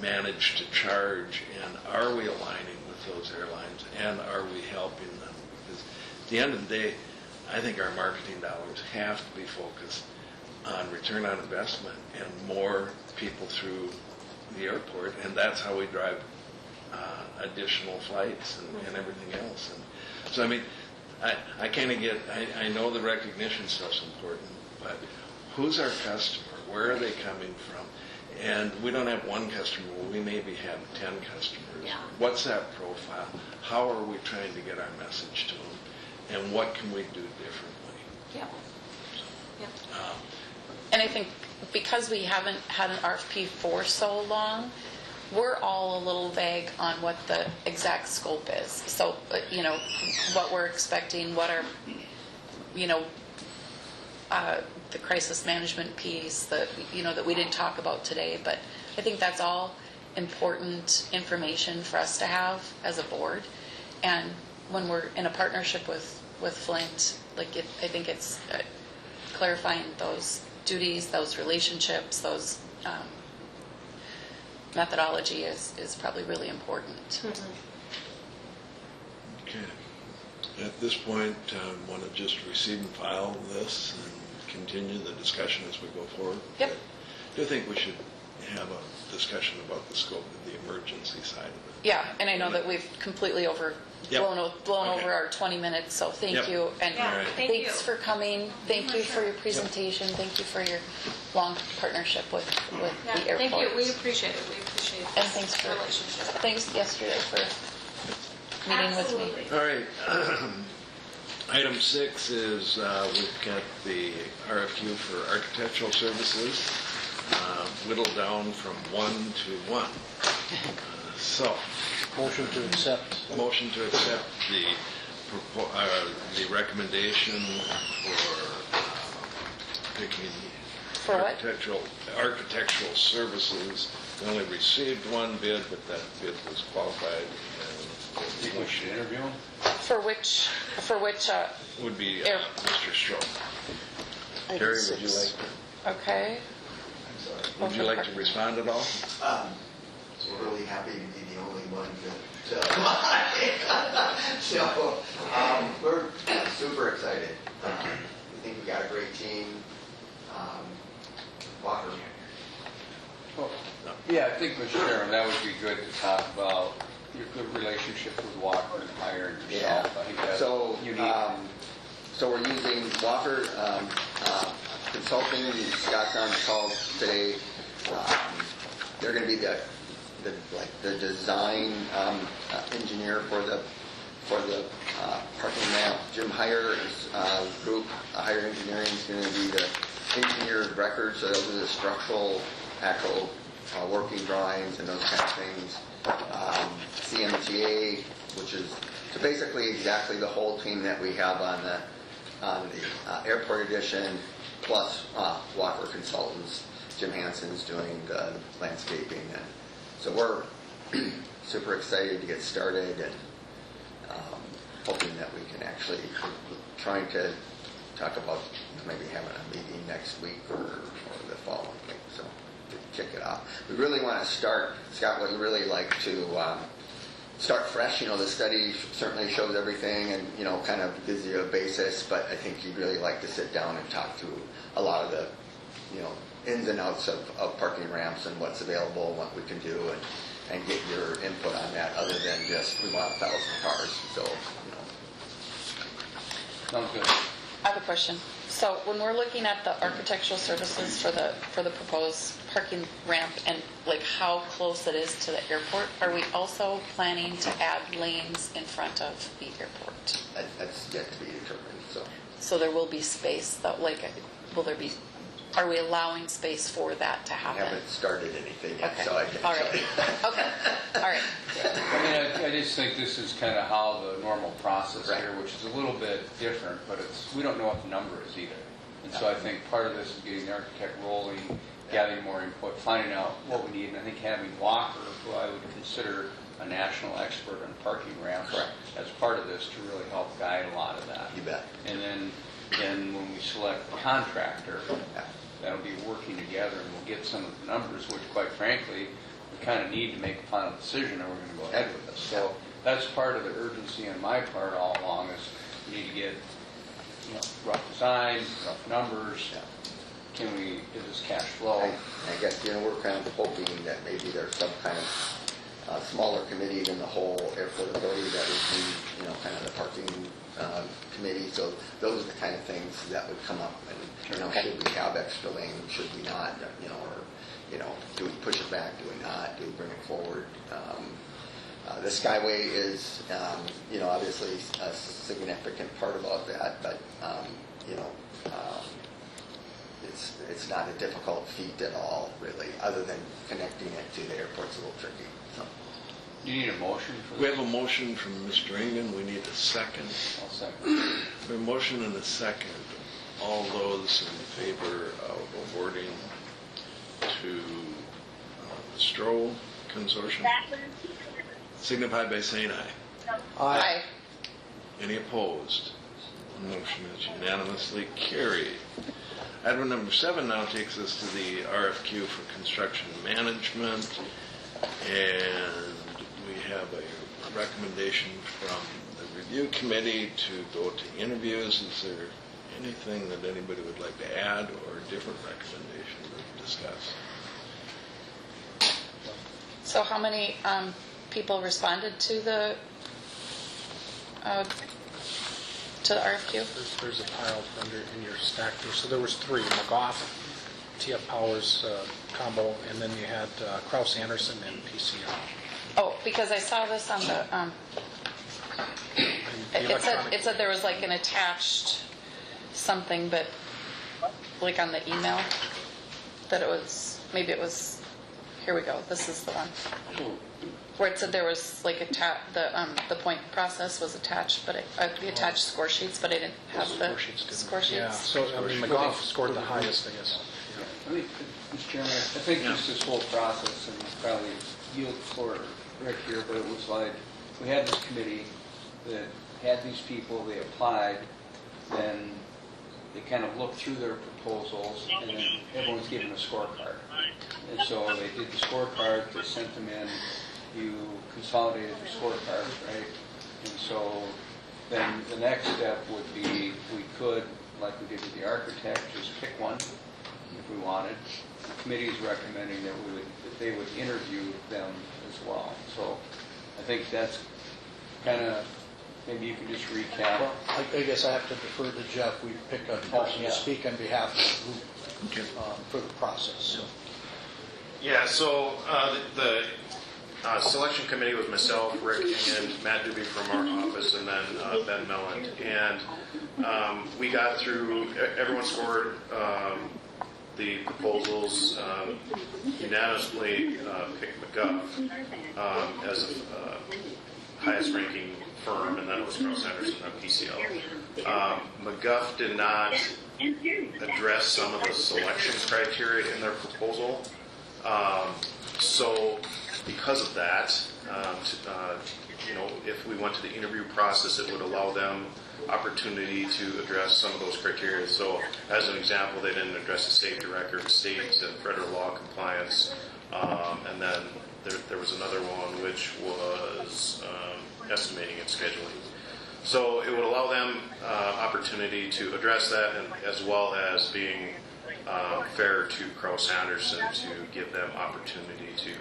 managed to charge. And are we aligning with those airlines? And are we helping them? Because at the end of the day, I think our marketing dollars have to be focused on return on investment and more people through the airport, and that's how we drive additional flights and everything else. And so, I mean, I kind of get, I know the recognition stuff's important, but who's our customer? Where are they coming from? And we don't have one customer, we maybe have 10 customers. Yeah. What's that profile? How are we trying to get our message to them? And what can we do differently? Yeah. Yeah. And I think because we haven't had an RFP for so long, we're all a little vague on what the exact scope is. So, what we're expecting, what our, the crisis management piece that, that we didn't talk about today. But I think that's all important information for us to have as a board. And when we're in a partnership with Flint, I think it's clarifying those duties, those relationships, those methodology is probably really important. Okay. At this point, I want to just receive and file this and continue the discussion as we go forward. Yep. I do think we should have a discussion about the scope of the emergency side of it. Yeah, and I know that we've completely blown Okay. over our 20 minutes, so thank Yep. you. And Yeah, Alright. thank you. thanks for coming. Thank you for your presentation. Thank you for your long partnership with Yeah, the airport. thank you. We appreciate it. We appreciate And this thanks for relationship. thanks yesterday for meeting with me. Absolutely. All right. Item 6 is we've got the RFQ for architectural services whittled down from 1 to 1. So, Motion to accept. motion to accept the recommendation for picking For what? architectural services. We only received one bid, but that bid was qualified I think we should interview them. For which would be Air- Mr. Stroh. Item Terry, would you 6. like, okay. would you like to respond at all? We're really happy to be the only one to so we're super excited. We think we got a great team. Walker. Yeah, I think, Mr. Chairman, that would be good to talk about your good relationship with Walker and hiring yourself. I think that's So, unique. so we're using Walker Consulting. Scott's on the call today. They're going to be the design engineer for the parking ramp. Jim Heyer's group, Higher Engineering, is going to be the engineer of record. So those are the structural, actual working drawings and those kind of things. CMTA, which is so basically exactly the whole team that we have on the airport edition, plus Walker Consultants. Jim Hansen's doing the landscaping, and so we're super excited to get started and hoping that we can actually trying to talk about maybe having a meeting next week or the following week. So to kick it off, we really want to start. Scott would really like to start fresh. The study certainly shows everything and kind of gives you a basis, but I think you'd really like to sit down and talk through a lot of the ins and outs of parking ramps and what's available and what we can do and get your input on that other than just we want 1,000 cars. So, Sounds good. I have a question. So when we're looking at the architectural services for the proposed parking ramp and how close it is to the airport, are we also planning to add lanes in front of the airport? that's yet to be determined. So there will be space that will there be? Are we allowing space for that to I happen? haven't started anything yet, Okay. so I can't All tell right. you. Okay. All right. I just think this is kind of how the normal process Right. here, which is a little bit different, but we don't know what the number is either. And so I think part of this is getting the architect rolling, gathering more input, finding out what we need, and I think having Walker, who I would consider a national expert on parking ramps, Correct. as part of this to really help guide a lot of that. You bet. And then when we select the contractor, Yeah. that'll be working together, and we'll get some of the numbers, which quite frankly, we kind of need to make a final decision, or we're going to go ahead with this. So that's part of the urgency on my part all along, is we need to get rough design, rough numbers. Is this cash flow? I guess we're kind of hoping that maybe there's some kind of smaller committee than the whole airport authority that would be kind of the parking committee. So those are the kind of things that would come up. And should we have extra lanes? Should we not? Or do we push it back? Do we not? Do we bring it forward? The Skyway is obviously a significant part about that, but it's not a difficult feat at all, really, other than connecting it to the airport's a little tricky. So. Do you need a motion for We this? have a motion from Mr. Engen. We need a second. I'll second. We have a motion and a second. All those in favor of awarding to the Stroll Consortium signify by saying aye. Aye. Any opposed? Motion is unanimously carried. Item number 7 now takes us to the RFQ for construction management, and we have a recommendation from the review committee to go to interviews. Is there anything that anybody would like to add or a different recommendation to discuss? So how many people responded to the RFQ? There's a pile in your stack there. So there was 3, McGough, TF Powers combo, and then you had Kraus Anderson and PCL. Oh, because I saw this on the, it said there was like an attached something, but like on the email, that it was, maybe it was, here we go, this is the one. Where it said there was like the point process was attached, but the attached score sheets, but I didn't have the score sheets. Yeah, so I mean, McGough scored the highest, I guess. I think, Mr. Chairman, I think just this whole process, and probably yield the floor to Rick here, but it was like, we had this committee that had these people, they applied, then they kind of looked through their proposals, and then everyone's given a scorecard. And so they did the scorecard, they sent them in, you consolidated the scorecard, right? And so then the next step would be, we could, like we did with the architect, just pick one if we wanted. The committee is recommending that they would interview them as well. So I think that's kind of, maybe you could just recap. Well, I guess I have to defer to Jeff. We pick a person to speak on behalf of the group for the process. So. Yeah, so the selection committee was myself, Rick, and Matt Doobie from our office, and then Ben Melland. And we got through, everyone scored the proposals, unanimously picked McGough as the highest ranking firm, and then it was Kraus Anderson and PCL. McGough did not address some of the selections criteria in their proposal. So because of that, if we went to the interview process, it would allow them opportunity to address some of those criteria. So as an example, they didn't address the safety record, state and federal law compliance, and then there was another one which was estimating and scheduling. So it would allow them opportunity to address that, and as well as being fair to Kraus Anderson to give them opportunity to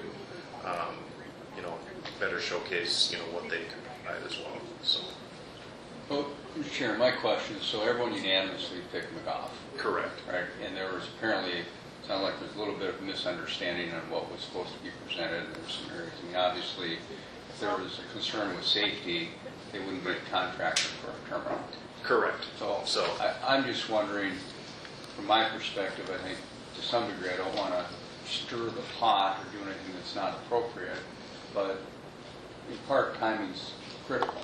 better showcase what they can provide as well. So. Well, Mr. Chair, my question is, so everyone unanimously picked McGough? Correct. Right, and there was apparently, sounded like there's a little bit of misunderstanding on what was supposed to be presented. There's some areas, I mean, obviously, if there was a concern with safety, they wouldn't get a contractor for a terminal. Correct. So I'm just wondering, from my perspective, I think to some degree, I don't want to stir the pot or do anything that's not appropriate, but in part, timing's critical.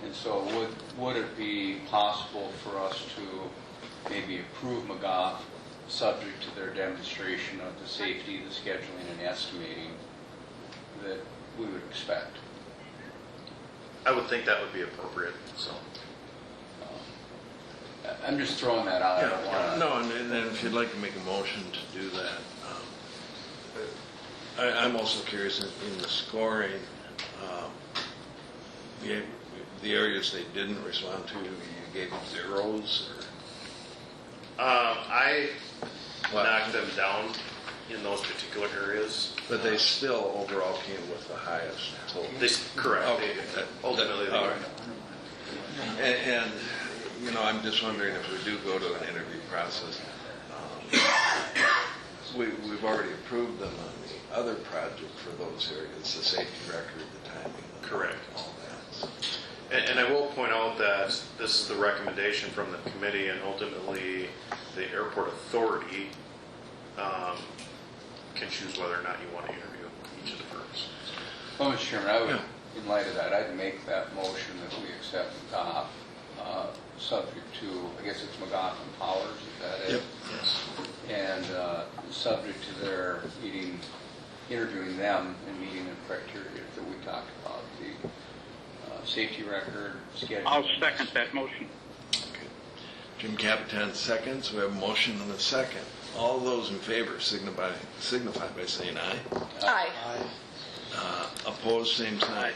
And so would it be possible for us to maybe approve McGough subject to their demonstration of the safety, the scheduling, and estimating that we would expect? I would think that would be appropriate. So I'm just throwing that out. I don't want to. No, and then if you'd like to make a motion to do that, I'm also curious in the scoring. The areas they didn't respond to, you gave them zeros? Or? I knocked them down in those particular areas. But they still overall came with the highest total. Correct. Okay. Ultimately, they were. And I'm just wondering if we do go to an interview process, we've already approved them on the other project for those areas, the safety record, the timing. Correct. All that. And I will point out that this is the recommendation from the committee, and ultimately the airport authority can choose whether or not you want to interview each of the firms. Well, Mr. Chairman, I would, in light of that, I'd make that motion that we accept McGough, subject to, I guess it's McGough and Powers, is that it? Yep. Yes. And subject to their interviewing them and meeting the criteria that we talked about, the safety record, schedule. I'll second that motion. Okay. Jim Capitan seconds. We have a motion and a second. All those in favor signify by saying aye. Aye. Opposed, same sign.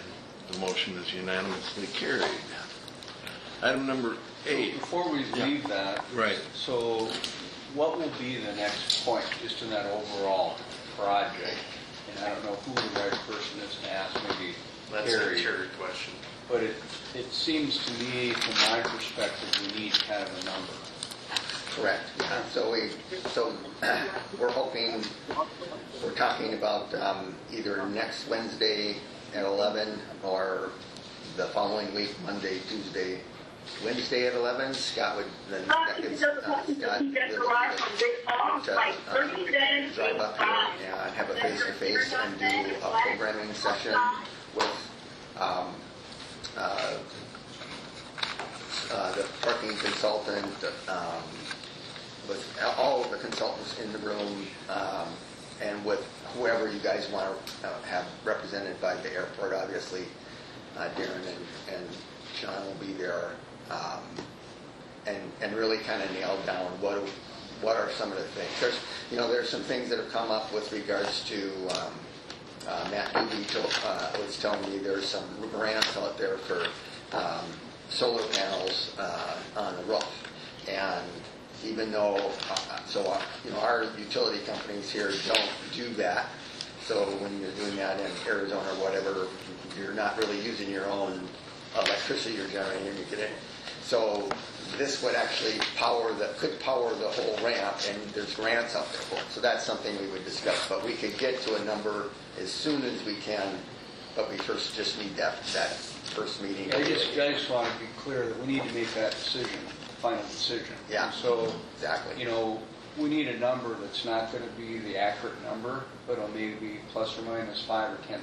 The motion is unanimously carried. Item number 8. Before we leave that, Right. so what will be the next point, just in that overall project? And I don't know who the right person is to ask, maybe That's Terry. a Terry question. But it seems to me, from my perspective, we need kind of a number. Correct. So we're hoping, we're talking about either next Wednesday at 11 or the following week, Monday, Tuesday, Wednesday at 11. Scott would then that gives Scott the drive up here and have a face-to-face and do a programming session with the parking consultant, with all of the consultants in the room, and with whoever you guys want to have represented by the airport. Obviously, Darren and Sean will be there, and really kind of nail down what are some of the things. There's some things that have come up with regards to Matt Doobie was telling me there's some grants out there for solar panels on the roof, and even though our utility companies here don't do that, so when you're doing that in Arizona or whatever, you're not really using your own electricity you're generating. You get it. So this would actually could power the whole ramp, and there's grants out there for it. So that's something we would discuss. But we could get to a number as soon as we can. But we first just need that first meeting. I just want to be clear that we need to make that decision, final decision. Yeah. And so, exactly. We need a number that's not going to be the accurate number, but it'll maybe be plus or minus 5 or 10%.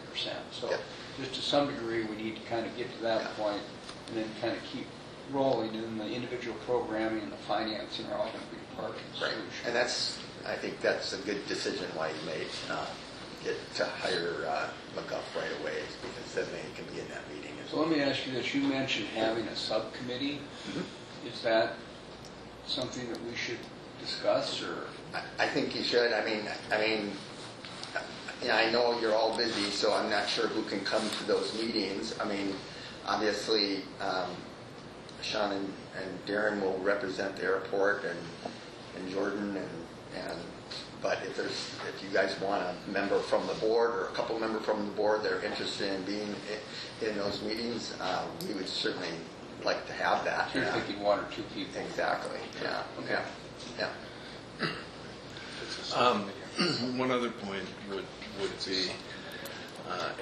So Yep. just to some degree, we need to kind of get to that point and then kind of keep rolling, and the individual programming and the financing are all going to be part of the Right. solution. And I think that's a good decision why you made get to hire McGuff right away, because then they can be in that meeting as So well. let me ask you this. You mentioned having a subcommittee. Mm-hmm. Is that something that we should discuss, or? I think you should. I mean, I know you're all busy, so I'm not sure who can come to those meetings. I mean, obviously, Sean and Darren will represent the airport, and Jordan, but if you guys want a member from the board or a couple members from the board that are interested in being in those meetings, we would certainly like to have that. You're thinking 1 or 2 people. Exactly. Yeah. Okay. Yeah. One other point would be,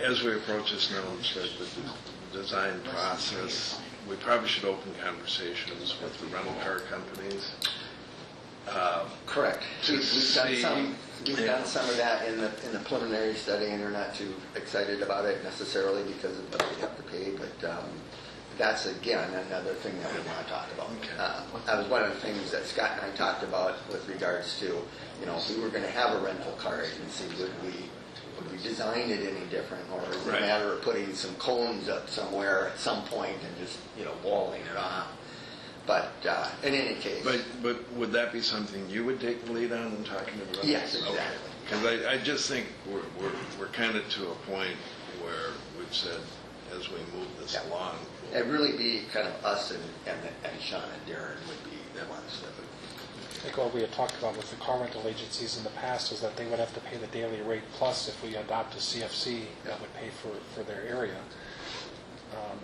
as we approach this now and start the design process, we probably should open conversations with the rental car companies. Correct. We've done some of that in the preliminary study, and they're not too excited about it necessarily because of what we have to pay. But that's again another thing that we want to talk about. Okay. That was one of the things that Scott and I talked about with regards to, if we were going to have a rental car agency, would we design it any different, or is it a matter of putting some cones up somewhere at some point and just walling it off? But in any case. But would that be something you would take the lead on in talking to the rentals? Yes, exactly. Because I just think we're kind of to a point where we've said, as we move this along. It'd really be kind of us and Sean and Darren would be the ones that would. I think what we had talked about with the car rental agencies in the past is that they would have to pay the daily rate plus if we adopt a CFC that would pay for their area.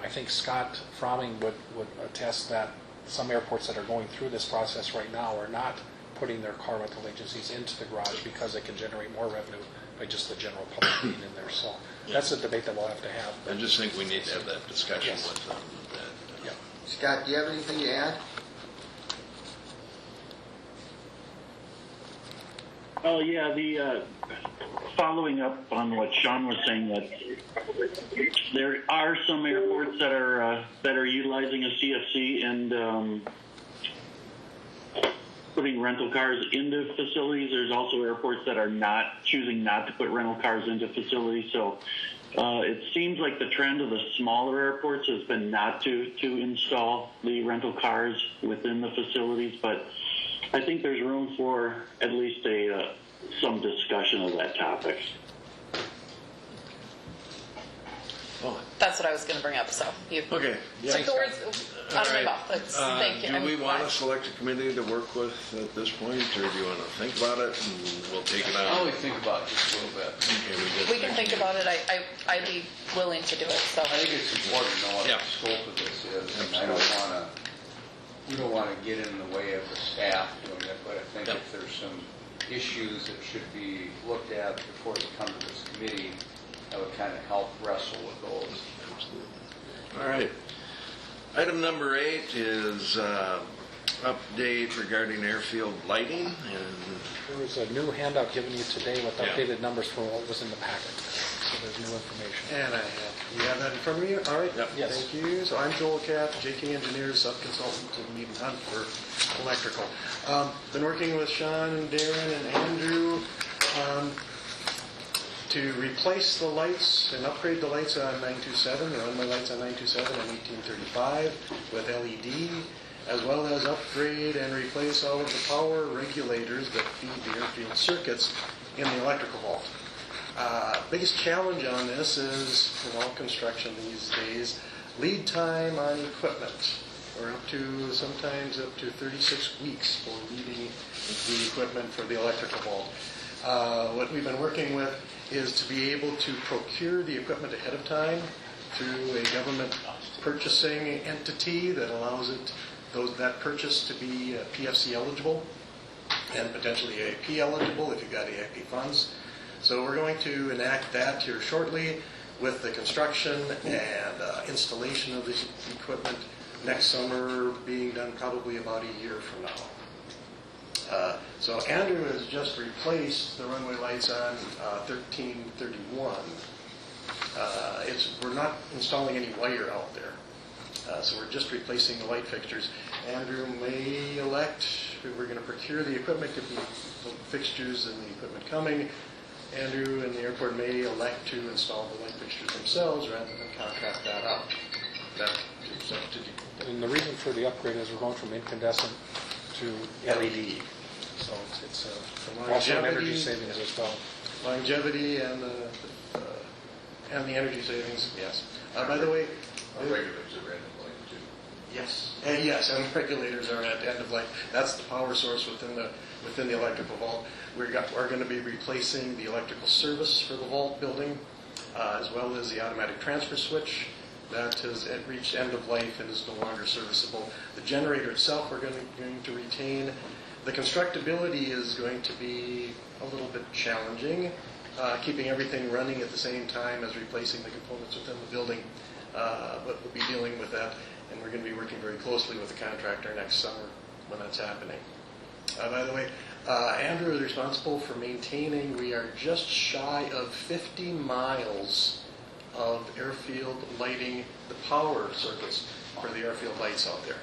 I think Scott Fromming would attest that some airports that are going through this process right now are not putting their car rental agencies into the garage because they can generate more revenue by just the general public being in there. So that's a debate that we'll have to have. I just think we need to have that discussion Yes. with them. Yeah. Scott, do you have anything to add? Oh, yeah, the following up on what Sean was saying, that there are some airports that are utilizing a CFC and putting rental cars into facilities. There's also airports that are choosing not to put rental cars into facilities. So it seems like the trend of the smaller airports has been not to install the rental cars within the facilities, but I think there's room for at least some discussion of that topic. That's what I was going to bring up, so you Okay. took the words out of my mouth. Thank you. Do we I'm want glad. to select a committee to work with at this point, or do you want to think about it and we'll take it I on? only think about it just a little bit. Okay, We can think about it. I'd be willing to do it, so. I think it's important to know what Yeah. the scope of this is. And we don't want to get in the way of the staff doing it, but I think if there's some issues that should be looked at before they come to this committee, that would kind of help wrestle with those. All right. Item number 8 is update regarding airfield lighting, and There was a new handout given you today with Yeah. updated numbers from what was in the packet. So there's new information. And you have that in front of you? All right. Yep. Yes. Thank you. So I'm Joel Katz, JK Engineers, sub-consultant to Mead and Hunt for electrical. Been working with Sean and Darren and Andrew to replace the lights and upgrade the lights on 927, the runway lights on 927 and 1835 with LED, as well as upgrade and replace all of the power regulators that feed the airfield circuits in the electrical vault. Biggest challenge on this is, in all construction these days, lead time on equipment. We're sometimes up to 36 weeks for leading the equipment for the electrical vault. What we've been working with is to be able to procure the equipment ahead of time through a government purchasing entity that allows that purchase to be PFC eligible and potentially AIP eligible if you've got AIP funds. So we're going to enact that here shortly with the construction and installation of this equipment next summer being done probably about a year from now. So Andrew has just replaced the runway lights on 1331. We're not installing any wire out there. So we're just replacing the light fixtures. Andrew may elect, we're going to procure the equipment, get the fixtures and the equipment coming. Andrew and the airport may elect to install the light fixtures themselves rather than contract that out. That's up to you. And the reason for the upgrade is we're going from incandescent to LED. So it's also an energy savings as well. Longevity and the energy savings, yes. By the way, regulators are end of life too. yes, yes, and regulators are at end of life. That's the power source within the electrical vault. We're going to be replacing the electrical service for the vault building, as well as the automatic transfer switch. That has reached end of life and is no longer serviceable. The generator itself we're going to retain. The constructability is going to be a little bit challenging, keeping everything running at the same time as replacing the components within the building. But we'll be dealing with that, and we're going to be working very closely with the contractor next summer when that's happening. By the way, Andrew is responsible for maintaining, we are just shy of 50 miles of airfield lighting, the power circuits for the airfield lights out there.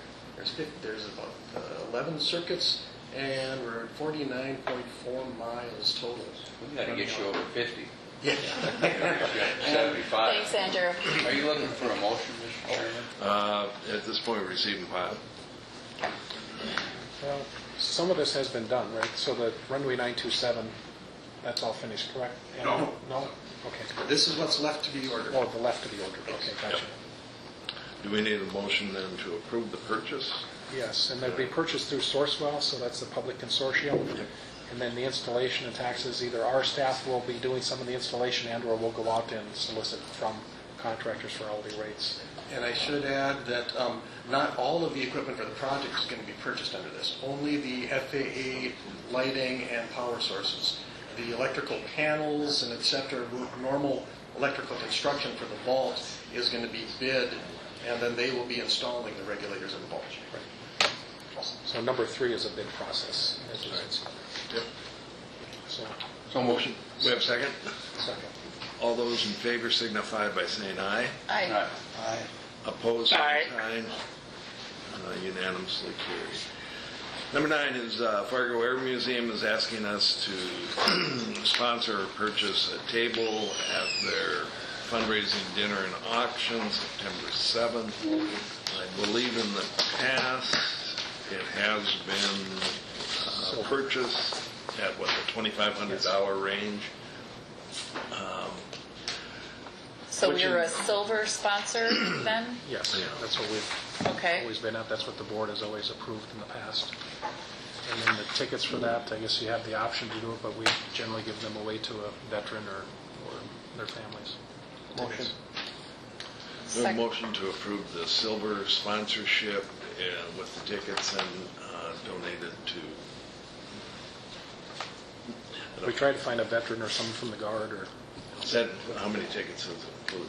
There's about 11 circuits, and we're at 49.4 miles total. We got to get you over 50. Yeah. 75. Thanks, Andrew. Are you looking for a motion, Mr. Chairman? At this point, we're receiving pilot. Well, some of this has been done, right? So the runway 927, that's all finished, correct? No. No? Okay. This is what's left to be ordered. Oh, the left to be ordered. Okay, gotcha. Do we need a motion then to approve the purchase? Yes, and they'll be purchased through Sourcewell, so that's the public consortium. And then the installation and taxes, either our staff will be doing some of the installation and/or we'll go out and solicit from contractors for hourly rates. And I should add that not all of the equipment for the project is going to be purchased under this. Only the FAA lighting and power sources. The electrical panels and et cetera, normal electrical construction for the vault is going to be bid and then they will be installing the regulators in the mulch. So number 3 is a bid process, as you said. Yep. So Motion. We have a second? second. All those in favor signify by saying aye. Aye. Aye. Opposed, same sign. Unanimously carried. Number 9 is Fargo Air Museum is asking us to sponsor or purchase a table at their fundraising dinner and auction September 7th. I believe in the past it has been purchased at what, the $2,500 range. So Which we're a is- silver sponsor then? Yes, Yeah. that's what we've Okay. always been at. That's what the board has always approved in the past. And then the tickets for that, I guess you have the option to do it, but we generally give them away to a veteran or their families. Motion. We have a motion to approve the silver sponsorship with the tickets and donated to. We try to find a veteran or someone from the Guard or... Is that, how many tickets does it include?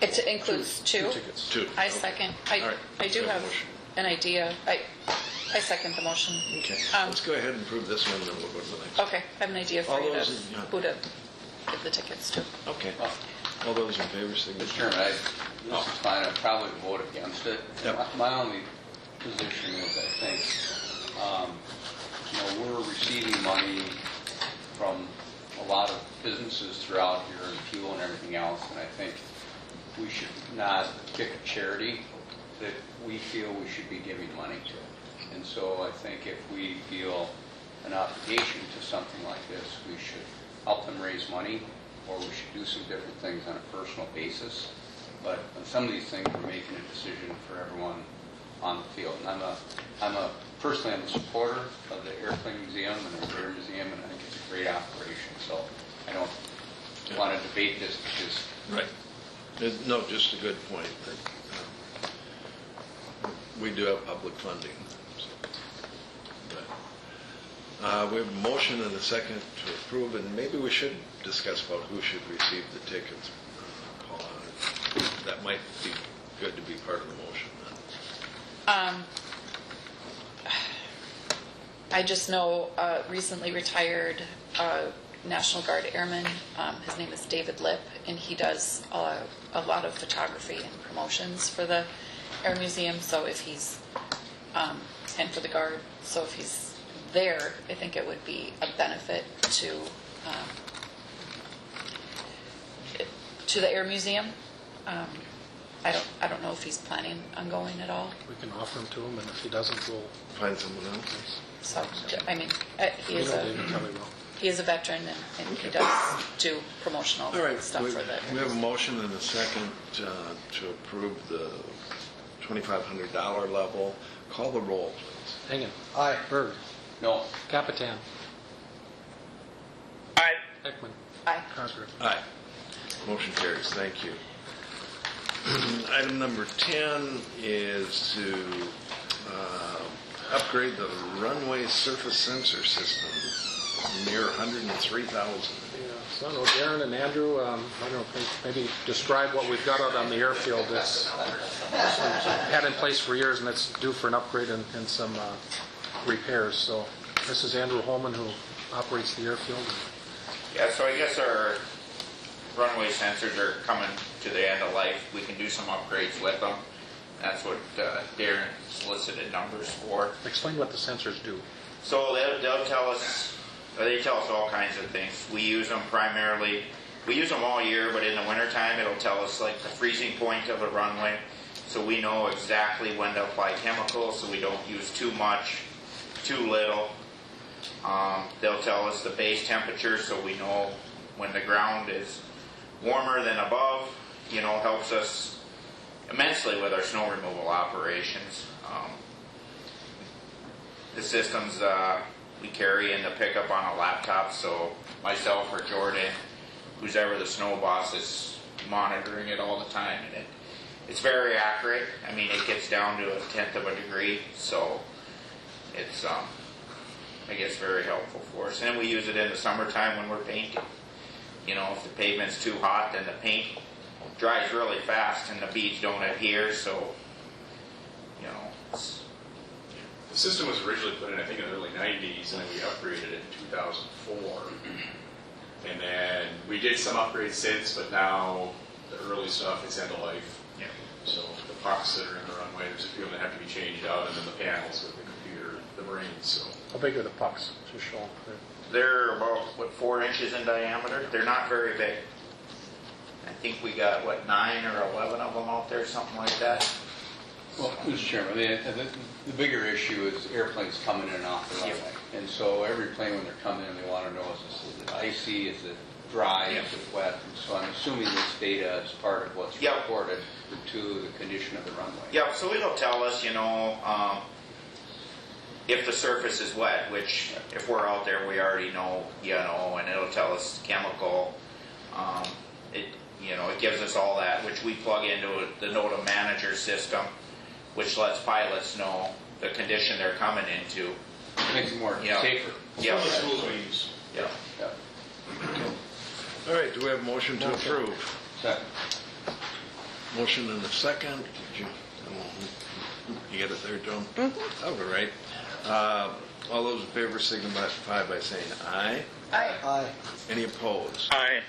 It includes 2? 2 tickets. 2. I second. All right. I do We have a have motion. an idea. I second the motion. Okay, Um, let's go ahead and approve this one, then we'll go to the next. Okay, I have an idea for All you to, those in- yeah. who to give the tickets to. Okay. All those in favor, Mr. signify. Chairman, this is fine, I'd probably vote against it. Yep. My only position is, I think, we're receiving money from a lot of businesses throughout here, and fuel and everything else, and I think we should not pick a charity that we feel we should be giving money to. And so I think if we feel an obligation to something like this, we should help them raise money, or we should do some different things on a personal basis. But on some of these things, we're making a decision for everyone on the field. And personally, I'm a supporter of the Airplane Museum and the Air Museum, and I think it's a great operation. So I don't want to debate this because Right. No, just a good point. That, we do have public funding. So. But, we have a motion and a second to approve, and maybe we should discuss about who should receive the tickets. Paul, that might be good to be part of the motion then. I just know recently retired National Guard airman. His name is David Lipp, and he does a lot of photography and promotions for the Air Museum. So if he's and for the Guard, so if he's there, I think it would be a benefit to the Air Museum. I don't know if he's planning on going at all. We can offer them to him, and if he doesn't, we'll... Find someone else. So I mean, he We is know a David Kelly will. he is a veteran, and he does do promotional All right, stuff we for the. have a motion and a second to approve the $2,500 level. Call the roll, please. Engen. Aye. Berg. no. Capitan. Aye. Ekman. Aye. Cosgrove. Aye. Motion carries. Thank you. Item number 10 is to upgrade the runway surface sensor system near $103,000. Yeah, so I don't know, Darren and Andrew, I don't know, maybe describe what we've got out on the airfield that's had in place for years, and it's due for an upgrade and some repairs. So this is Andrew Holman, who operates the airfield. Yeah, so I guess our runway sensors are coming to the end of life. We can do some upgrades with them. That's what Darren solicited numbers for. Explain what the sensors do. So they'll tell us, they tell us all kinds of things. We use them primarily, we use them all year, but in the wintertime it'll tell us like the freezing point of a runway. So we know exactly when to apply chemicals so we don't use too much, too little. They'll tell us the base temperature so we know when the ground is warmer than above. Helps us immensely with our snow removal operations. The systems we carry in the pickup on a laptop, so myself or Jordan, who's ever the snow boss, is monitoring it all the time, and it's very accurate. I mean, it gets down to 1/10 of a degree, so it's I guess very helpful for us. And we use it in the summertime when we're painting. If the pavement's too hot, then the paint dries really fast and the beads don't adhere, so, it's, The system was originally put in, I think, in the early 90s, and then we upgraded it in 2004. And then we did some upgrades since, but now the early stuff is end of life. Yeah. So the pucks that are in the runway, there's a few that have to be changed out, and then the panels with the computer, the brains. So How big are the pucks? Just show them. they're about, 4 inches in diameter. They're not very big. I think we got, 9 or 11 of them out there, something like that. Well, Mr. Chairman, the bigger issue is airplanes coming in and off the runway. And so every plane, when they're coming in, they want to know, is it icy, is it dry, is it wet? And so I'm assuming this data is part of what's reported to the condition of the runway. Yeah, so it'll tell us, if the surface is wet, which if we're out there, we already know, and it'll tell us chemical. It gives us all that, which we plug into the NOTA manager system, which lets pilots know the condition they're coming into. Makes it more safer. Yeah. some of the tools we use. Yeah. All right, do we have a motion to approve? Second. Motion and a second. You get it there, Joan? All right. All those in favor signify by saying aye. Aye. Any opposed? Aye.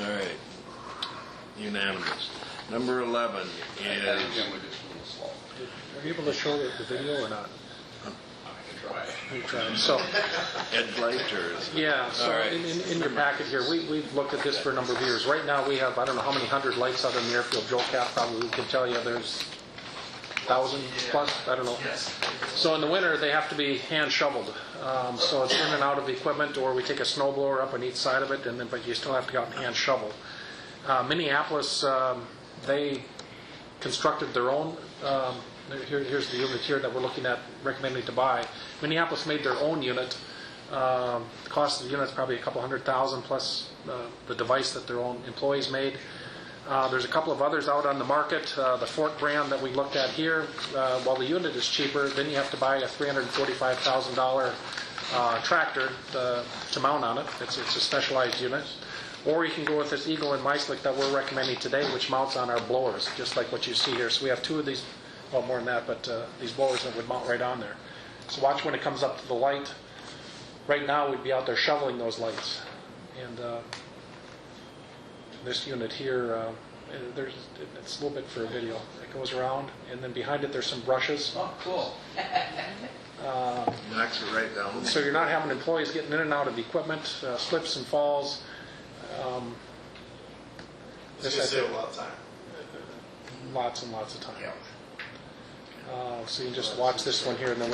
All right. Unanimous. Number 11 is... Jim, we're just a little slow. Are you able to show the video or not? I can try. So, Headlight or... yeah, so All right. in your packet here, we've looked at this for a number of years. Right now, we have, I don't know how many hundred lights out in the airfield. Joe Cap probably can tell you there's 1,000 plus, I don't know. So in the winter, they have to be hand shoveled. So it's in and out of the equipment, or we take a snow blower up on each side of it, but you still have to go out and hand shovel. Minneapolis, they constructed their own. Here's the unit here that we're looking at, recommending to buy. Minneapolis made their own unit. The cost of the unit is probably a couple $100,000 plus the device that their own employees made. There's a couple of others out on the market. The Fort brand that we looked at here, while the unit is cheaper, then you have to buy a $345,000 tractor to mount on it. It's a specialized unit. Or you can go with this Eagle and Meislich that we're recommending today, which mounts on our blowers, just like what you see here. So we have two of these, well, more than that, but these blowers that would mount right on there. So watch when it comes up to the light. Right now, we'd be out there shoveling those lights. And this unit here, it's a little bit for a video. It goes around, and then behind it, there's some brushes. Oh, cool. Knocks it right down. So you're not having employees getting in and out of the equipment, slips and falls. It's going to save a lot of time. Lots and lots of time. So you can just watch this one here, and then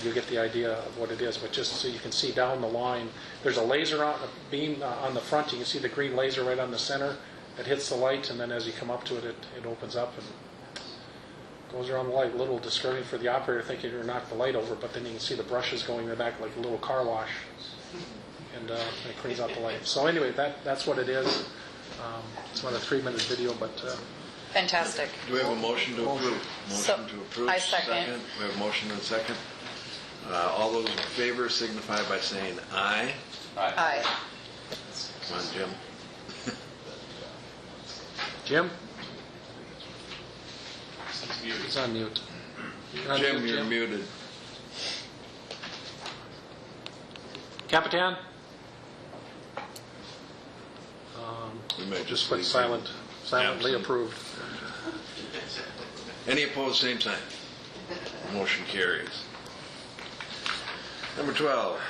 you'll get the idea of what it is. But just so you can see down the line, there's a laser on a beam on the front. You can see the green laser right on the center that hits the light, and then as you come up to it, it opens up and goes around the light. A little disturbing for the operator, thinking you're going to knock the light over, but then you can see the brushes going in the back like a little car wash, and it cleans out the light. So anyway, that's what it is. It's about a 3-minute video, but. Fantastic. Do we have a motion to approve? Motion to approve. I second. We have a motion and a second. All those in favor signify by saying aye. Aye. Come on, Jim. Jim? He's on mute. Jim, you're muted. Capitan? We may Just put silently Absent. approved. Any opposed, same sign. Motion carries. Number 12.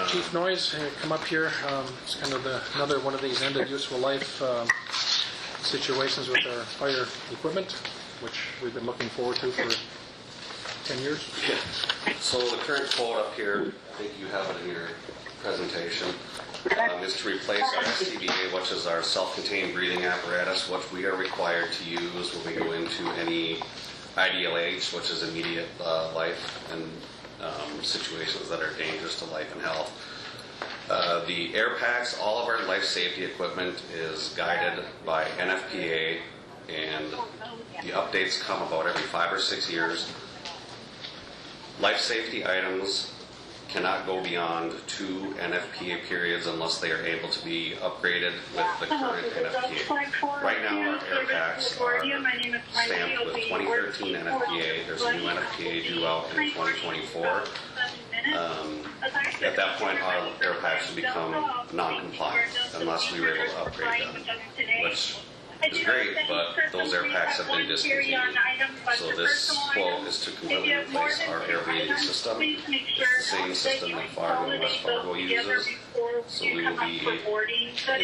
Chief Noise, come up here. It's kind of another one of these ended useful life situations with our fire equipment, which we've been looking forward to for 10 years. So the current quote up here, I think you have it in your presentation, is to replace our SCBA, which is our self-contained breathing apparatus, which we are required to use when we go into any IDLH, which is immediate life and situations that are dangerous to life and health. The air packs, all of our life safety equipment is guided by NFPA, and the updates come about every 5 or 6 years. Life safety items cannot go beyond 2 NFPA periods unless they are able to be upgraded with the current NFPA. Right now, our air packs are stamped with 2013 NFPA. There's a new NFPA due out in 2024. At that point, our air packs will become non-compliant unless we were able to upgrade them, which is great, but those air packs have been discontinued. So this quote is to completely replace our air breathing system. It's the same system that Fargo and West Fargo uses. So we will be, in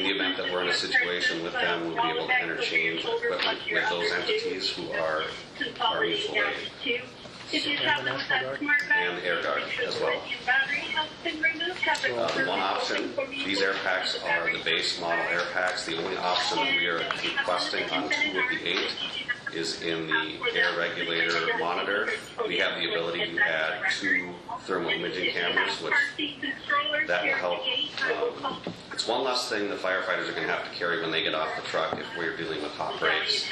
the event that we're in a situation with them, we'll be able to interchange equipment with those entities who are mutual aid. And AirGuard as well. One option, these air packs are the base model air packs. The only option that we are requesting on 2 of the 8 is in the air regulator monitor. We have the ability to add 2 thermal imaging cameras, which that will help. It's one less thing the firefighters are going to have to carry when they get off the truck if we're dealing with hot breaks.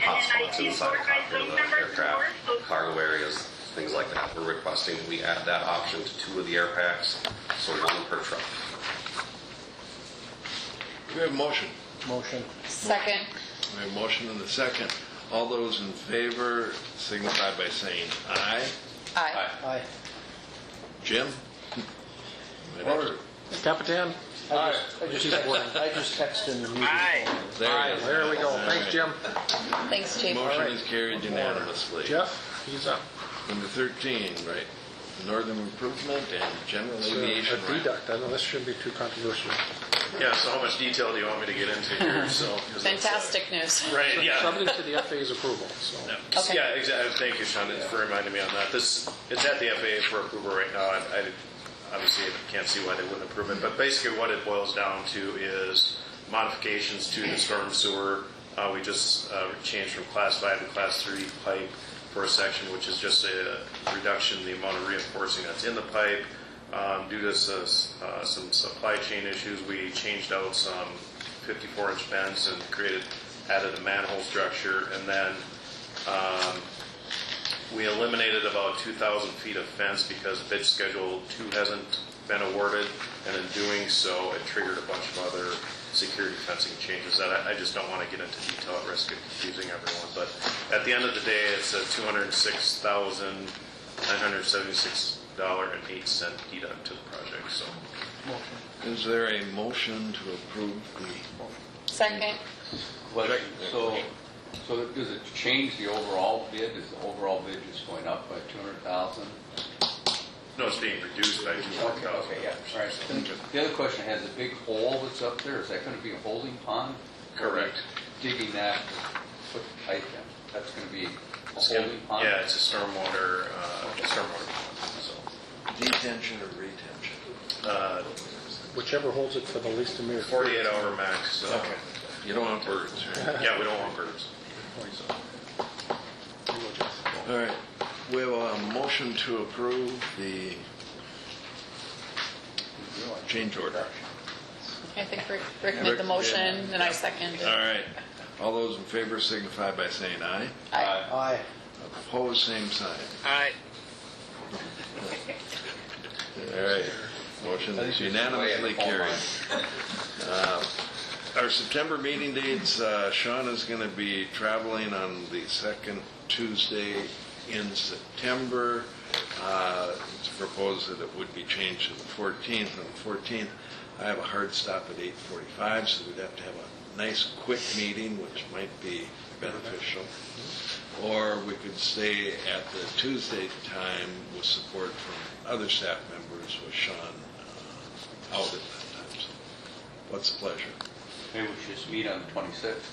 Hot spots inside the cockpit of the aircraft, cargo areas, things like that. We're requesting that we add that option to 2 of the air packs, so 1 per truck. We have a motion. Motion. Second. We have a motion and a second. All those in favor signify by saying aye. Aye. Aye. Jim? Capitan? I just texted him. There we go. Thanks, Jim. Thanks, Chief. Motion is carried unanimously. Jeff, he's up. Number 13, right, Northern Improvement and General Aviation. A deduct. I know this shouldn't be too controversial. Yeah, so how much detail do you want me to get into here? So, 'cause Fantastic news. right, yeah. Subject to the FAA's approval, so. Okay. Yeah, exactly. Thank you, Sean, for reminding me on that. It's at the FAA for approval right now. I obviously can't see why they wouldn't approve it, but basically what it boils down to is modifications to the storm sewer. We just changed from Class 5 to Class 3 pipe for a section, which is just a reduction in the amount of reinforcing that's in the pipe. Due to some supply chain issues, we changed out some 54-inch vents and added a manhole structure, and then we eliminated about 2,000 feet of fence because bid schedule 2 hasn't been awarded, and in doing so, it triggered a bunch of other security fencing changes that I just don't want to get into detail at risk of confusing everyone. But at the end of the day, it's a $206,976.08 deduct to the project. So, Is there a motion to approve the? Second. So does it change the overall bid? Is the overall bid just going up by 200,000? no, it's being reduced by 200,000. Okay, yeah. All right. Then the other question, has the big hole that's up there, is that going to be a holding pond? Correct. Digging that, put the pipe in, that's going to be a holding pond? Yeah, it's a stormwater pond. So. Detention or retention? Whichever holds it for the least amount. 48-hour max. So. Okay. You don't want birds, right? Yeah, we don't want birds. All right. We have a motion to approve the change order. I think Rick made the motion, and I seconded. All right. All those in favor signify by saying aye. Aye. Aye. Opposed, same sign. Aye. All right. Motion is unanimously carried. Our September meeting dates, Sean is going to be traveling on the second Tuesday in September. It's proposed that it would be changed to the 14th. On the 14th, I have a hard stop at 8:45, so we'd have to have a nice, quick meeting, which might be beneficial. Or we could stay at the Tuesday time with support from other staff members with Sean out at that time. So what's the pleasure? Maybe we should just meet on the 26th.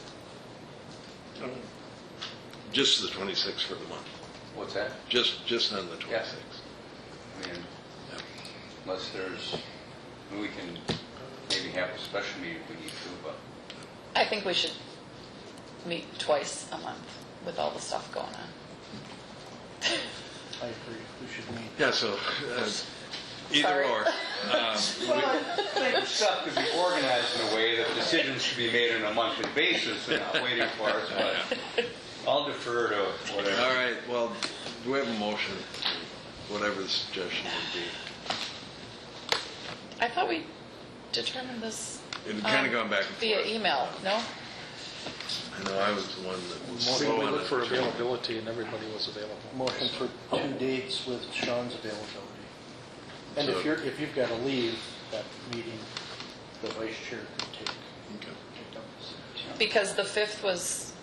Just the 26th for the month. What's that? Just on the 26th. Yeah. I mean, unless we can maybe have a special meeting if we need to, but. I think we should meet twice a month with all the stuff going on. I agree. We should meet. Yeah, so either Sorry. or. Stuff to be organized in a way that decisions should be made on a monthly basis and not waiting for us. But I'll defer to whatever. All right, well, do we have a motion? whatever the suggestion would be. I thought we determined this It had kind of gone back and via forth. email, no? I know I was the one that was We slow on looked for it. availability, and everybody was available. Motion for 2 dates with Sean's availability. And So- if you've got to leave that meeting, the vice chair could take. Because the 5th was,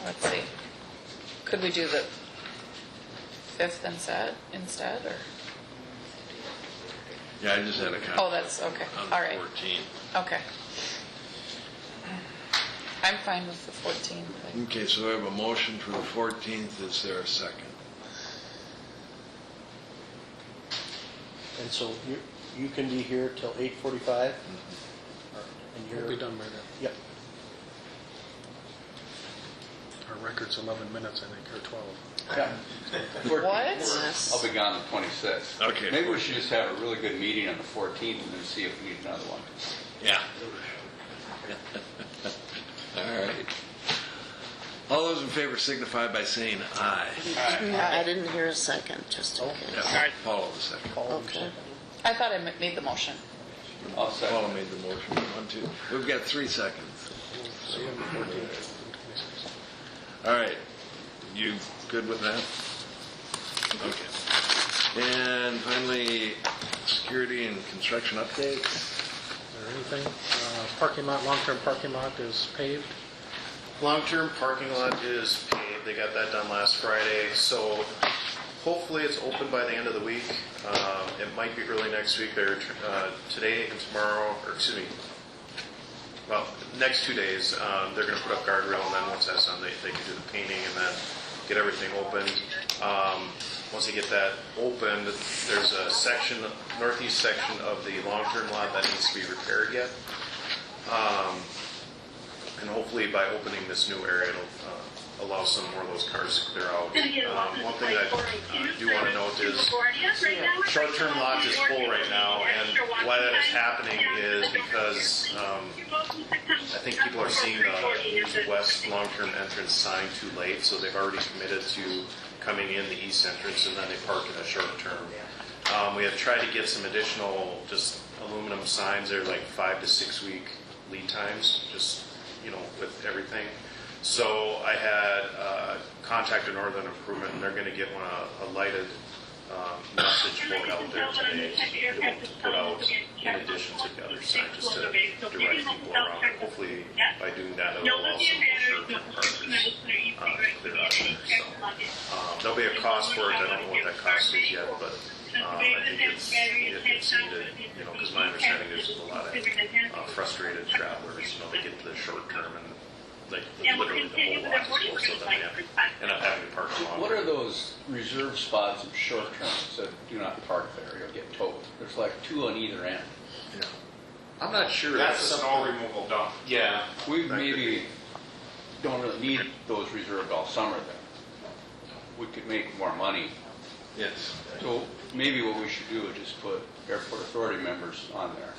let's see, could we do the 5th instead, or? Yeah, I just had a comment. Oh, that's, okay, On all the right. 14th. Okay. I'm fine with the 14th. Okay, so I have a motion for the 14th. Is there a second? And so you can be here till 8:45? And We'll be done by then. Yep. Our record's 11 minutes, I think, or 12. What? I'll be gone the 26th. Okay. Maybe we should just have a really good meeting on the 14th and then see if we need another one. Yeah. All right. All those in favor signify by saying aye. I didn't hear a second, just in case. Yeah, Paul the second. Okay. I thought I made the motion. I'll second. Paul made the motion. 1, 2. We've got 3 seconds. See you on the 14th. All right. You good with that? Okay. And finally, security and construction updates. Is there anything? Parking lot, long-term parking lot is paved. Long-term parking lot is paved. They got that done last Friday, so hopefully it's open by the end of the week. It might be early next week. They're today and tomorrow, or excuse me, well, next 2 days, they're going to put up guardrail, and then once that's done, they can do the painting and then get everything opened. Once you get that opened, there's a section, northeast section of the long-term lot that needs to be repaired yet. And hopefully by opening this new area, it'll allow some more of those cars to clear out. One thing I do want to note is short-term lot is full right now, and why that is happening is because I think people are seeing the west long-term entrance sign too late, so they've already committed to coming in the east entrance, and then they park in a short-term. We have tried to get some additional just aluminum signs. They're like 5 to 6 week lead times, just with everything. So I had contacted Northern Improvement, and they're going to get a lighted message board out there today to put out in addition to the other sign, just to direct people around. Hopefully, by doing that, it'll allow some short-term parkers to clear out there. So there'll be a cost for it. I don't know what that cost is yet, but I think it's needed, because my understanding is there's a lot of frustrated travelers, they get to the short term and literally the whole lot is full, so then they end up having to park along. What are those reserved spots in short terms that do not park there? You'll get towed. There's like 2 on either end. Yeah. I'm not sure. That's a snow removal dump. Yeah. We maybe don't really need those reserved all summer then. We could make more money. Yes. So maybe what we should do is just put airport authority members on there.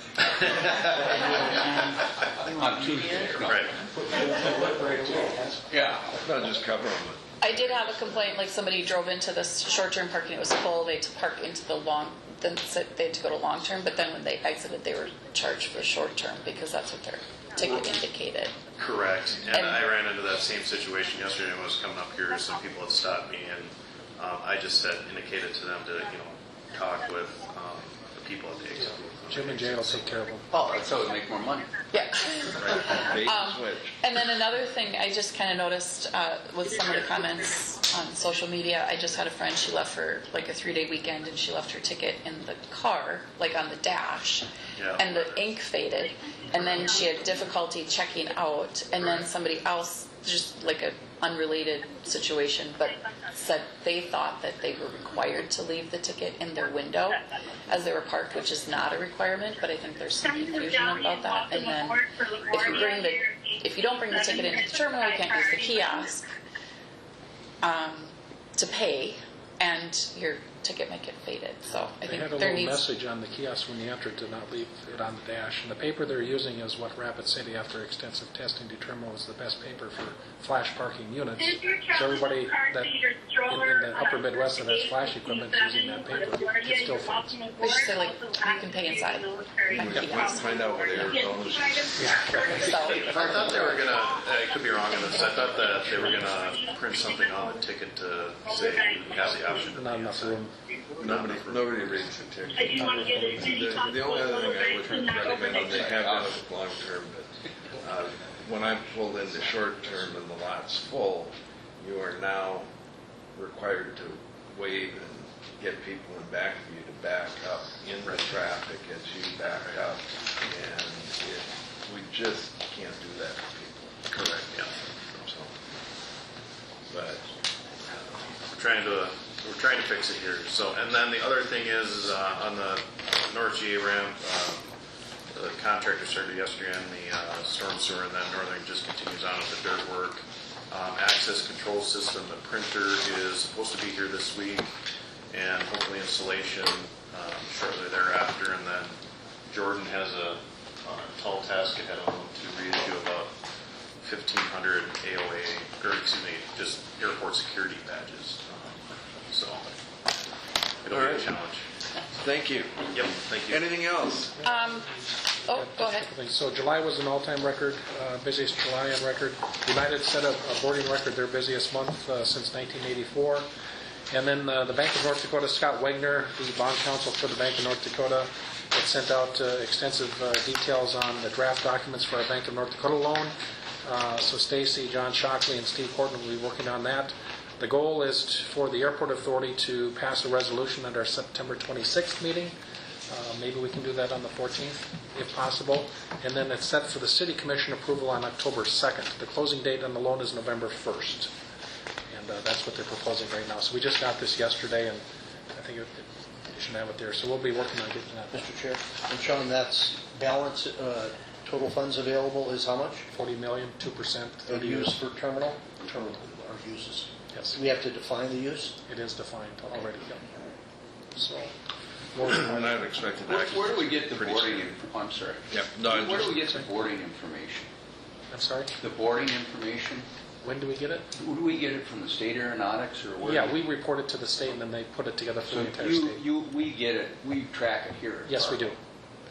On Tuesday. No. Right. Yeah. No, just cover them. I did have a complaint, like somebody drove into this short-term parking, it was full, they had to park into the then they had to go to long-term, but then when they exited, they were charged for short-term because that's what their ticket indicated. Correct. And I ran into that same situation yesterday when I was coming up here. Some people had stopped me, and I just indicated to them to, talk with the people at the exit booth. Jim and Jay will take care of them. Oh, that's how we make more money. Yeah. Bait and switch. And then another thing I just kind of noticed with some of the comments on social media, I just had a friend, she left for like a 3-day weekend and she left her ticket in the car, like on the dash, and the ink faded. And then she had difficulty checking out, and then somebody else, just like an unrelated situation, but said they thought that they were required to leave the ticket in their window as they were parked, which is not a requirement, but I think there's some confusion about that. And then if you don't bring the ticket into the terminal, you can't use the kiosk to pay, and your ticket might get faded. So I They think had a there little needs. message on the kiosk when you entered to not leave it on the dash. And the paper they're using is what Rapid City, after extensive testing, determined was the best paper for flash parking units. So everybody that in the upper Midwest that has flash equipment using that paper, it still fades. We should say, like, you can pay inside. Find out what Arizona's. So, I thought they were gonna, I could be wrong on this, I thought that they were gonna print something on the ticket to say you have the option to Not pay enough inside. room. Nobody reads the ticket. The only other thing I would recommend, and they have done it long term, but when I'm pulled into short term and the lot's full, you are now required to wait and get people in back of you to back up in the traffic as you back up, and we just can't do that for people. Correct, yeah. So, but We're trying to fix it here. So, and then the other thing is on the North GA ramp, the contractor started yesterday on the storm sewer, and then Northern just continues on with the dirt work. Access control system, the printer is supposed to be here this week, and hopefully installation shortly thereafter. And then Jordan has a tall task ahead of him to reissue about 1,500 AOA, or excuse me, just airport security badges. So it'll be a challenge. thank you. Yep, thank you. Anything else? Go ahead. So July was an all-time record, busiest July on record. United set a boarding record, their busiest month since 1984. And then the Bank of North Dakota, Scott Wagner, the bond counsel for the Bank of North Dakota, had sent out extensive details on the draft documents for our Bank of North Dakota loan. So Stacy, John Shockley, and Steve Horton will be working on that. The goal is for the Airport Authority to pass a resolution at our September 26th meeting. Maybe we can do that on the 14th, if possible. And then it's set for the City Commission approval on October 2nd. The closing date on the loan is November 1st. And that's what they're proposing right now. So we just got this yesterday, and I think you should have it there. So we'll be working on getting that. Mr. Chair, and Sean, that's balance, total funds available is how much? 40 million, 2%. And used for terminal? Terminal, or uses? Yes. We have to define the use? It is defined already. So, And I would expect it. Where do we get the boarding? I'm sorry. Yep. No, Where do we get the boarding information? I'm sorry? The boarding information? When do we get it? Who do we get it from? The state aeronautics or where? Yeah, we report it to the state, and then they put it together for So the entire state. we get it. We track it here. Yes, we do.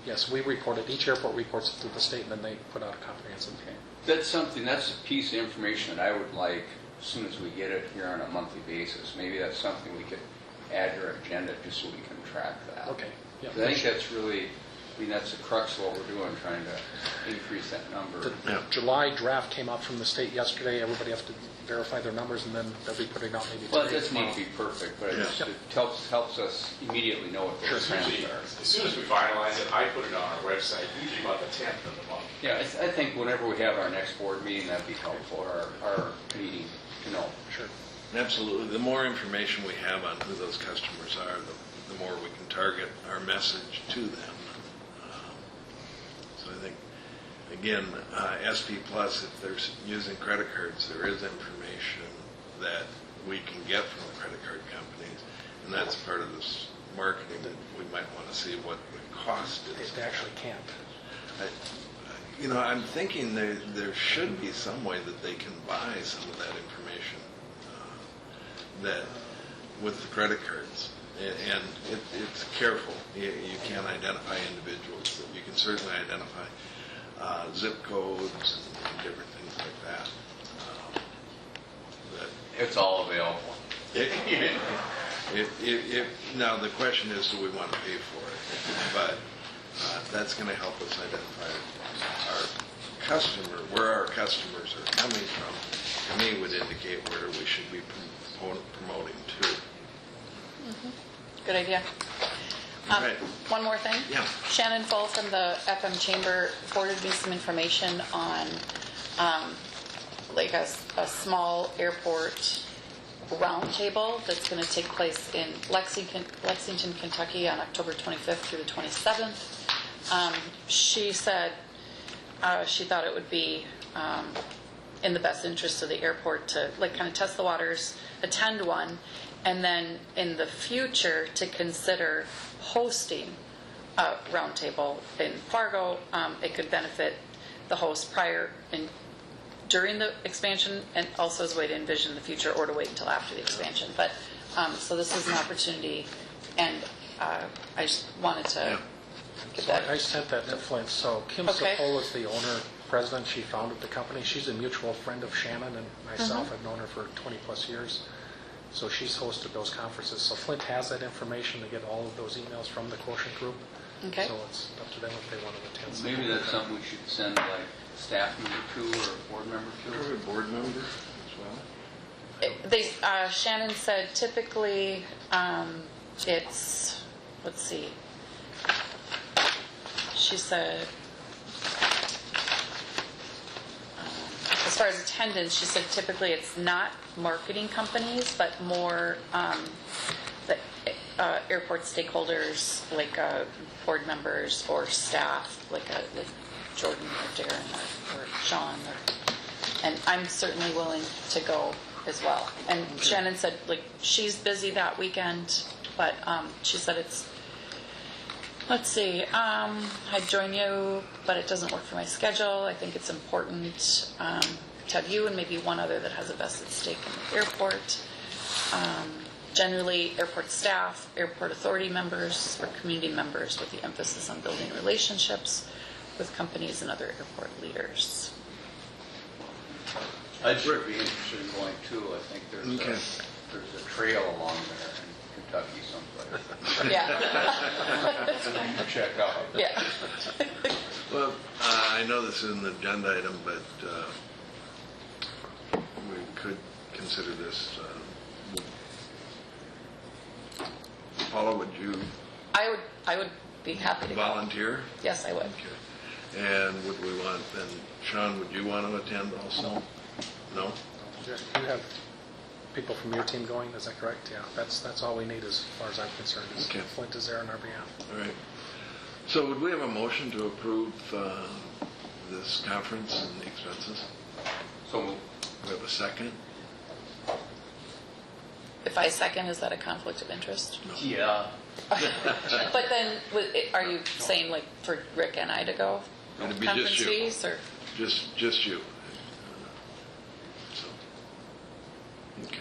Yes, we report it. Each airport reports it to the state, and then they put out a comprehensive. Okay. That's a piece of information that I would like as soon as we get it here on a monthly basis. Maybe that's something we could add to our agenda just so we can track that. Okay. Yeah. 'Cause I think that's really, that's the crux of what we're doing, trying to increase that number. The July draft came out from the state yesterday. Everybody has to verify their numbers, and then they'll be putting out maybe Well, it today, doesn't need to be perfect, but it helps us immediately know what those trends Usually, are. as soon as we finalize it, I put it on our website, usually about the 10th of the month. Yeah, I think whenever we have our next board meeting, that'd be helpful, our meeting, to know. Sure. Absolutely. The more information we have on who those customers are, the more we can target our message to them. So I think, again, SP Plus, if they're using credit cards, there is information that we can get from the credit card companies, and that's part of this marketing that we might want to see what the cost is. They actually can't. I'm thinking there should be some way that they can buy some of that information that with the credit cards. And it's careful. You can't identify individuals. You can certainly identify zip codes and different things like that. It's all available. Now the question is, do we want to pay for it? But that's going to help us identify our customer, where our customers are coming from. To me, would indicate where we should be promoting to. Mm-hmm. Good idea. Right. One more thing. Yeah. Shannon Full from the FM Chamber forwarded me some information on like a small airport roundtable that's going to take place in Lexington, Kentucky on October 25th through the 27th. She said she thought it would be in the best interest of the airport to like kind of test the waters, attend one, and then in the future to consider hosting a roundtable in Fargo. It could benefit the host prior and during the expansion, and also as a way to envision the future, or to wait until after the expansion. But so this is an opportunity, and I just wanted to get So that. I sent that to Flint. So Kim Okay. Sapol is the owner, president. She founded the company. She's a mutual friend of Shannon and myself. I've known her for 20 plus years. So she's hosted those conferences. So Flint has that information to get all of those emails from the Quotient Group. Okay. So it's up to them if they want to attend. Maybe that's something we should send like staff member to or board member to. Or a board member as well. They Shannon said typically it's, let's see. She said as far as attendance, she said typically it's not marketing companies, but more the airport stakeholders, like board members or staff, like Jordan or Darren or Sean. And I'm certainly willing to go as well. And Shannon said, like, she's busy that weekend, but she said it's, let's see, I'd join you, but it doesn't work for my schedule. I think it's important to have you and maybe one other that has a vested stake in the airport. Generally, airport staff, airport authority members, or community members with the emphasis on building relationships with companies and other airport leaders. I'd sure be interested in going too. I think there's a trail along there in Kentucky someplace. Yeah. Check out. Yeah. Well, I know this is an agenda item, but we could consider this. Paula, would you I would be happy to go. volunteer? Yes, I would. Okay. And would we want, then, Sean, would you want to attend also? No? You have people from your team going, is that correct? Yeah, that's all we need as far as I'm concerned, is Okay. Flint is there on our behalf. All right. So would we have a motion to approve this conference and the expenses? So moved. We have a second? If I second, is that a conflict of interest? Yeah. But then, are you saying like for Rick and I to go? It'd be Conference just you. fees, or? Just you. So, okay.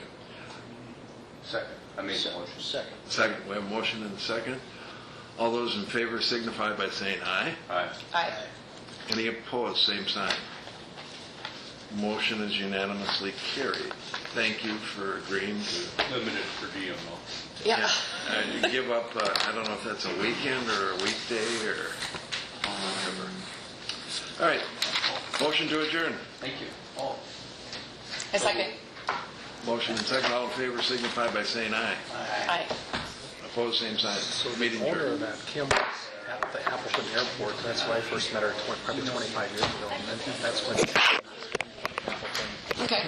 Second. I made the motion. Second. Second, we have a motion and a second. All those in favor signify by saying aye. Aye. Aye. Any opposed, same sign. Motion is unanimously carried. Thank you for agreeing to... Limited per diem though. Yeah. You give up, I don't know if that's a weekend or a weekday or whatever. All right, motion to adjourn. Thank you. Oh. A second. Motion and second, all in favor signify by saying aye. Aye. Opposed, same sign. Meeting The owner adjourned. of that, Kim, was at the Appleton Airport. That's where I first met her probably 25 years ago. And then that's when Appleton Okay.